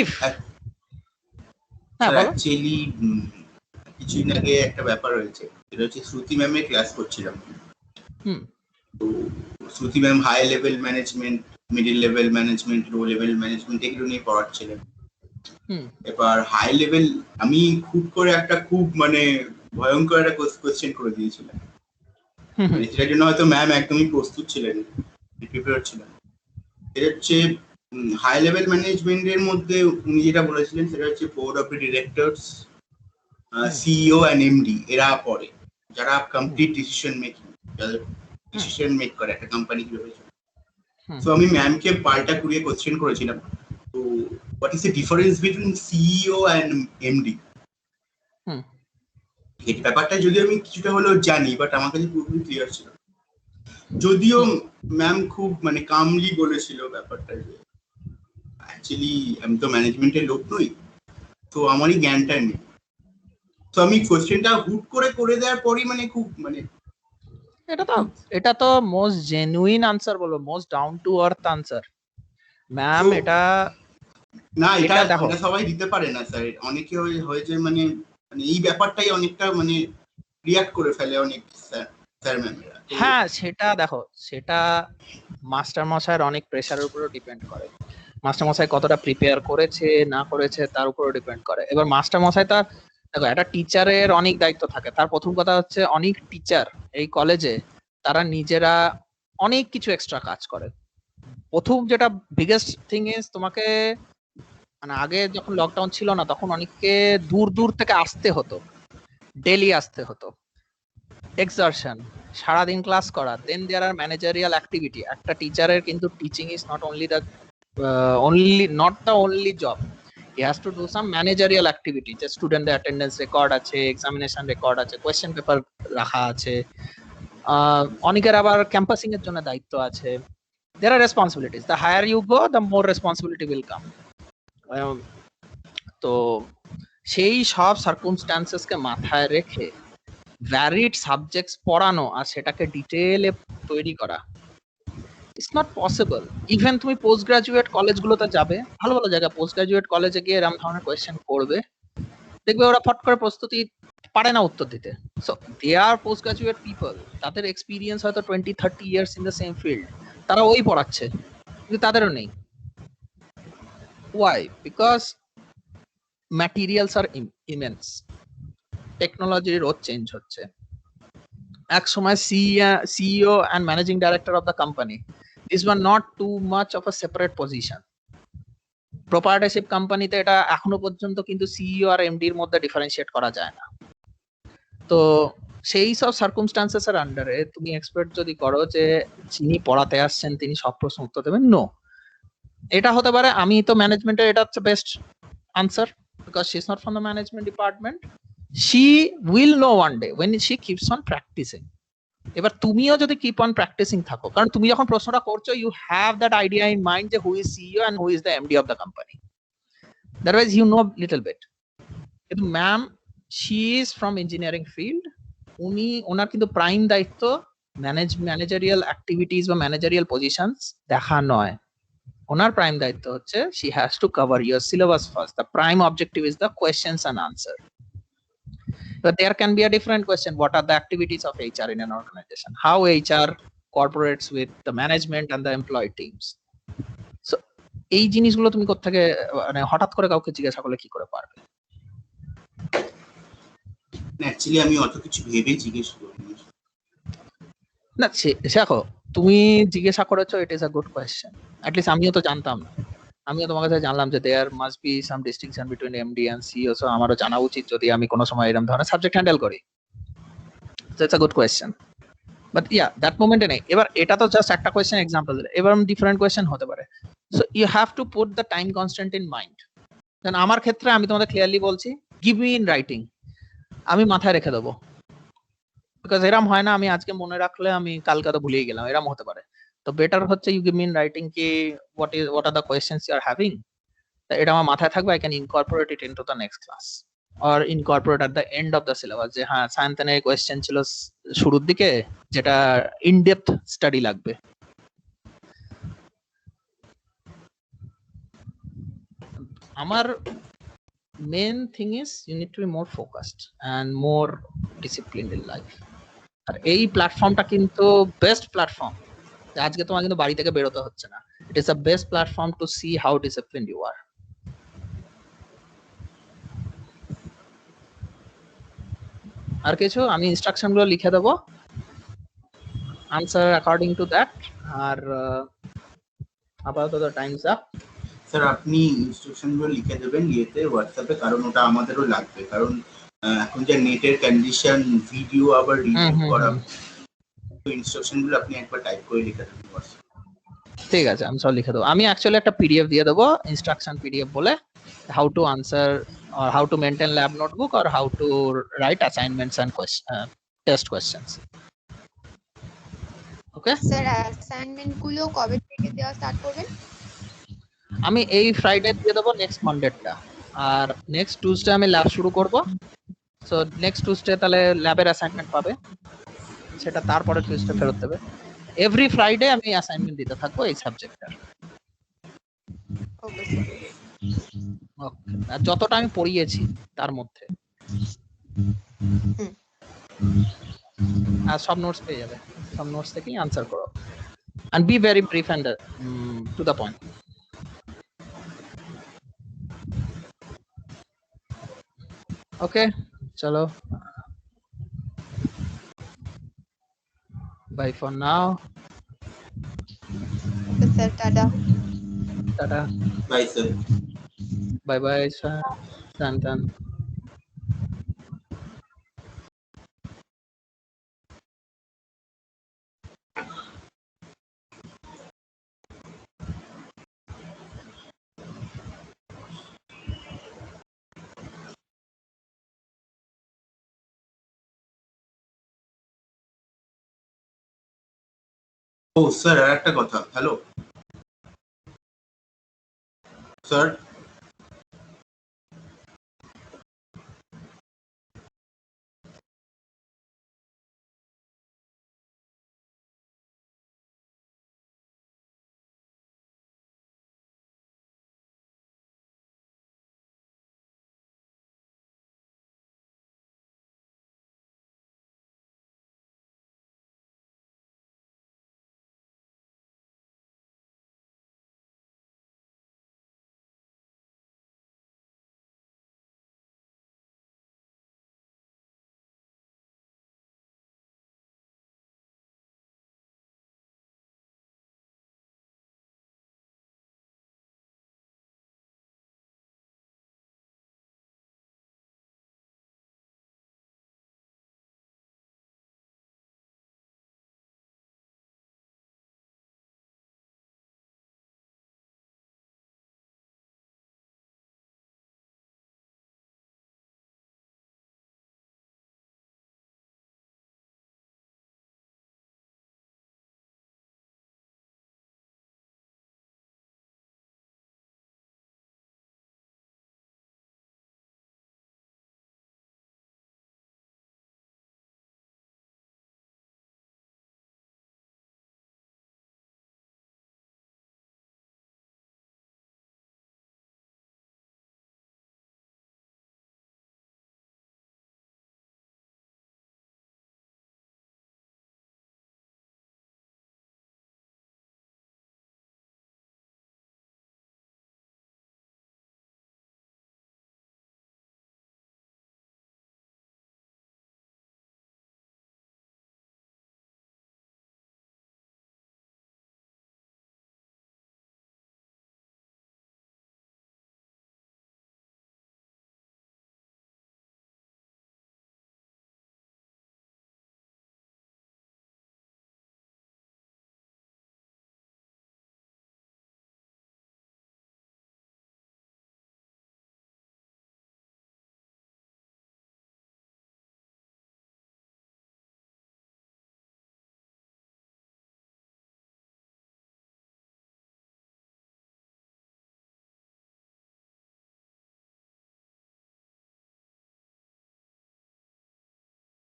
[SPEAKER 1] If
[SPEAKER 3] অ্যাকচুয়ালি কিছুদিন আগে একটা ব্যাপার হয়েছে, সেটা হচ্ছে শ্রুতি ম্যামের ক্লাস করছিলাম। তো Shruti ma'am high level management, middle level management, low level management এগুলো নিয়ে পড়াচ্ছিলেন। এবার হাই লেভেল আমি খুব করে একটা খুব মানে ভয়ঙ্কর একটা কোয়েশ্চেন করে দিয়েছিলাম, মানে সেটার জন্য হয়তো ম্যাম একদমই প্রস্তুত ছিলেন, প্রিপেয়ার ছিলেন। এটা হচ্ছে হাই লেভেল ম্যানেজমেন্টের মধ্যে উনি যেটা বলেছিলেন সেটা হচ্ছে board of directors, CEO and MD এরা পড়ে, যারা কমপ্লিট ডিসিশন মেকিং, যাদের ডিসিশন মেক করে একটা কোম্পানি কিভাবে চলে। সো আমি ম্যামকে পাল্টা কুড়িয়ে কোশ্চেন করেছিলাম, তো what is the difference between CEO and MD. এই ব্যাপারটা যদিও আমি কিছুটা হলেও জানি, বাট আমার কাছে পুরোপুরি ক্লিয়ার ছিল। যদিও ম্যাম খুব মানে কামলি বলেছিল ব্যাপারটা যে অ্যাকচুয়ালি আমি তো ম্যানেজমেন্টের লোক নই, তো আমারই জ্ঞানটা নেই। তো আমি কোশ্চেনটা হুট করে দেওয়ার পরই মানে খুব মানে
[SPEAKER 1] এটা তো মোস্ট জেনুইন আনসার বলবো, most down to earth answer ma'am. এটা
[SPEAKER 3] না এটা সবাই দিতে পারে না স্যার, অনেকে হয়েছে মানে এই ব্যাপারটাই অনেকটা মানে রিঅ্যাক্ট করে ফেলে অনেক স্যার ম্যামেরা।
[SPEAKER 1] হ্যাঁ সেটা দেখো, সেটা মাস্টার মশাইয়ের অনেক প্রেসারের উপরে ডিপেন্ড করে, মাস্টার মশাই কতটা প্রিপেয়ার করেছে না করেছে তার উপরে ডিপেন্ড করে। এবার মাস্টার মশাই তার দেখো একটা টিচারের অনেক দায়িত্ব থাকে। তার প্রথম কথা হচ্ছে অনেক টিচার এই কলেজে তারা নিজেরা অনেক কিছু এক্সট্রা কাজ করে। প্রথম যেটা বিগেস্ট থিং ইজ তোমাকে মানে আগে যখন লকডাউন ছিল না তখন অনেককে দূর দূর থেকে আসতে হতো, ডেলি আসতে হতো, এক্সারশন সারাদিন ক্লাস করা, দেন দেয়ার আর ম্যানেজারিয়াল অ্যাক্টিভিটি। একটা টিচারের কিন্তু teaching is not only the only job. He has to do some managerial activity, যে স্টুডেন্টদের অ্যাটেন্ডেন্স রেকর্ড আছে, এক্সামিনেশন রেকর্ড আছে, কোয়েশ্চেন পেপার রাখা আছে, অনেকের আবার ক্যাম্পাসিং এর জন্য দায়িত্ব আছে। there are responsibilities. The higher you go, the more responsibility will come. তো সেই সব সার্কামস্ট্যান্সেস কে মাথায় রেখে ভ্যারিড সাবজেক্টস পড়ানো আর সেটাকে ডিটেইলে তৈরি করা, ইটস নট পসিবল। ইভেন তুমি পোস্ট গ্রাজুয়েট কলেজগুলোতে যাবে, ভালো ভালো জায়গা, পোস্ট গ্রাজুয়েট কলেজে গিয়ে এরকম ধরনের কোয়েশ্চেন করবে, দেখবে ওরা ফট করে প্রস্তুতি পারে না উত্তর দিতে। So they are post graduate people, তাদের এক্সপিরিয়েন্স হয়তো 20-30 years in the same field, তারা ওই পড়াচ্ছে, কিন্তু তাদেরও নেই। Why? Because materials are immense, technology রোজ চেঞ্জ হচ্ছে। এক সময় CEO and managing director of the company, this were not too much of a separate position. Proprietorship কোম্পানিতে এটা এখনো পর্যন্ত কিন্তু সিইও আর এমডির মধ্যে ডিফারেন্সিয়েট করা যায় না। তো সেই সব সার্কামস্ট্যান্সেস এর আন্ডারে তুমি এক্সপেক্ট যদি করো যে যিনি পড়াতে আসছেন তিনি সব প্রশ্ন উত্তর দেবেন, নো। এটা হতে পারে আমি তো ম্যানেজমেন্টের, এটা হচ্ছে best answer, because she is not from the management department, she will know one day when she keeps on practising. এবার তুমিও যদি কিপ অন প্র্যাকটিসিং থাকো, কারণ তুমি যখন প্রশ্নটা করছো you have that idea in mind যে who is CEO and who is the MD of the company, that wise you know little bit. কিন্তু ma'am, she is from engineering field, ওনার কিন্তু প্রাইম দায়িত্ব ম্যানেজারিয়াল অ্যাক্টিভিটিস বা managerial positions দেখা নয়। ওনার prime দায়িত্ব হচ্ছে she has to cover your syllabus first. The prime objective is the questions and answer. But there can be a different question: what are the activities of HR in an organization? How HR cooperates with the management and the employee teams? So এই জিনিসগুলো তুমি কোত্থেকে, মানে হঠাৎ করে কাউকে জিজ্ঞাসা করলে কি করে পারবে?
[SPEAKER 3] অ্যাকচুয়ালি আমি অত কিছু ভেবে জিজ্ঞেস করিনি।
[SPEAKER 1] না দেখো, তুমি জিজ্ঞাসা করেছো, it is a good question. At least আমিও তো জানতাম না, আমিও তোমার কাছে জানলাম যে there must be some distinction between MD and CEO. So আমারও জানা উচিত যদি আমি কোনো সময় এরকম ধরনের সাবজেক্ট হ্যান্ডেল করি। So it's a good question, but yeah that মোমেন্টে নেই। এবার এটা তো জাস্ট একটা কোয়েশ্চেন এক্সাম্পল দিলে, এবার ডিফারেন্ট কোয়েশ্চেন হতে পারে। So you have to put the time constant in mind. কারণ আমার ক্ষেত্রে আমি তোমাদের ক্লিয়ারলি বলছি, গিভ মি ইন রাইটিং, আমি মাথায় রেখে দেবো। বিকজ এরকম হয় না আমি আজকে মনে রাখলে আমি কালকে তো ভুলেই গেলাম, এরকম হতে পারে। তো বেটার হচ্ছে you give me in writing কি what are the questions you are having, এটা আমার মাথায় থাকবে, I can incorporate it into the next class or incorporate at the end of the syllabus. যে হ্যাঁ, সায়েন্সের কোয়েশ্চেন ছিল শুরুর দিকে যেটা ইন ডেপথ স্টাডি লাগবে। আমার main thing is you need to be more focused and more disciplined in life. আর এই প্ল্যাটফর্মটা কিন্তু বেস্ট প্ল্যাটফর্ম। আজকে তোমার কিন্তু বাড়ি থেকে বেরোতে হচ্ছে না। It is the best platform to see how disciplined you are. আর কিছু আমি ইনস্ট্রাকশন গুলো লিখে দেবো, আনসার অ্যাকর্ডিং টু দ্যাট। আর আপাতত টাইমস আপ।
[SPEAKER 3] স্যার আপনি ইনস্ট্রাকশন গুলো লিখে দেবেন ইয়েতে, হোয়াটসঅ্যাপে, কারণ ওটা আমাদেরও লাগবে। কারণ এখন যে নেটের কন্ডিশন, ভিডিও আবার রিভিউ করা, তো ইনস্ট্রাকশন গুলো আপনি একবার টাইপ করে লিখে দেবেন হোয়াটসঅ্যাপে। ঠিক
[SPEAKER 1] আছে, আমি সব লিখে দেবো। আমি অ্যাকচুয়ালি একটা পিডিএফ দিয়ে দেবো, ইনস্ট্রাকশন পিডিএফ বলে, how to answer or how to maintain lab notebook or how to write assignments and test questions. Okay
[SPEAKER 2] sir, assignment গুলো কবে থেকে দেওয়া স্টার্ট করবেন?
[SPEAKER 1] আমি এই ফ্রাইডে দিয়ে দেবো, নেক্সট মানডেটা, আর নেক্সট টিউসডে আমি ল্যাব শুরু করব। সো নেক্সট টিউসডে তাহলে ল্যাবের অ্যাসাইনমেন্ট পাবে, সেটা তারপরে টিউসডে ফেরত দেবে। এভরি ফ্রাইডে আমি অ্যাসাইনমেন্ট দিতে থাকবো এই সাবজেক্টটার।
[SPEAKER 2] Okay sir.
[SPEAKER 1] আর যতটা আমি পড়িয়েছি তার মধ্যে আর সব নোটস পেয়ে যাবে, সব নোটস থেকেই আনসার করো। and be very brief and to the point. Okay, chalo, bye for now.
[SPEAKER 2] Okay sir, tada.
[SPEAKER 1] Tada.
[SPEAKER 3] Bye sir.
[SPEAKER 1] Bye bye sir. Santan.
[SPEAKER 3] O sir আর একটা কথা, হ্যালো স্যার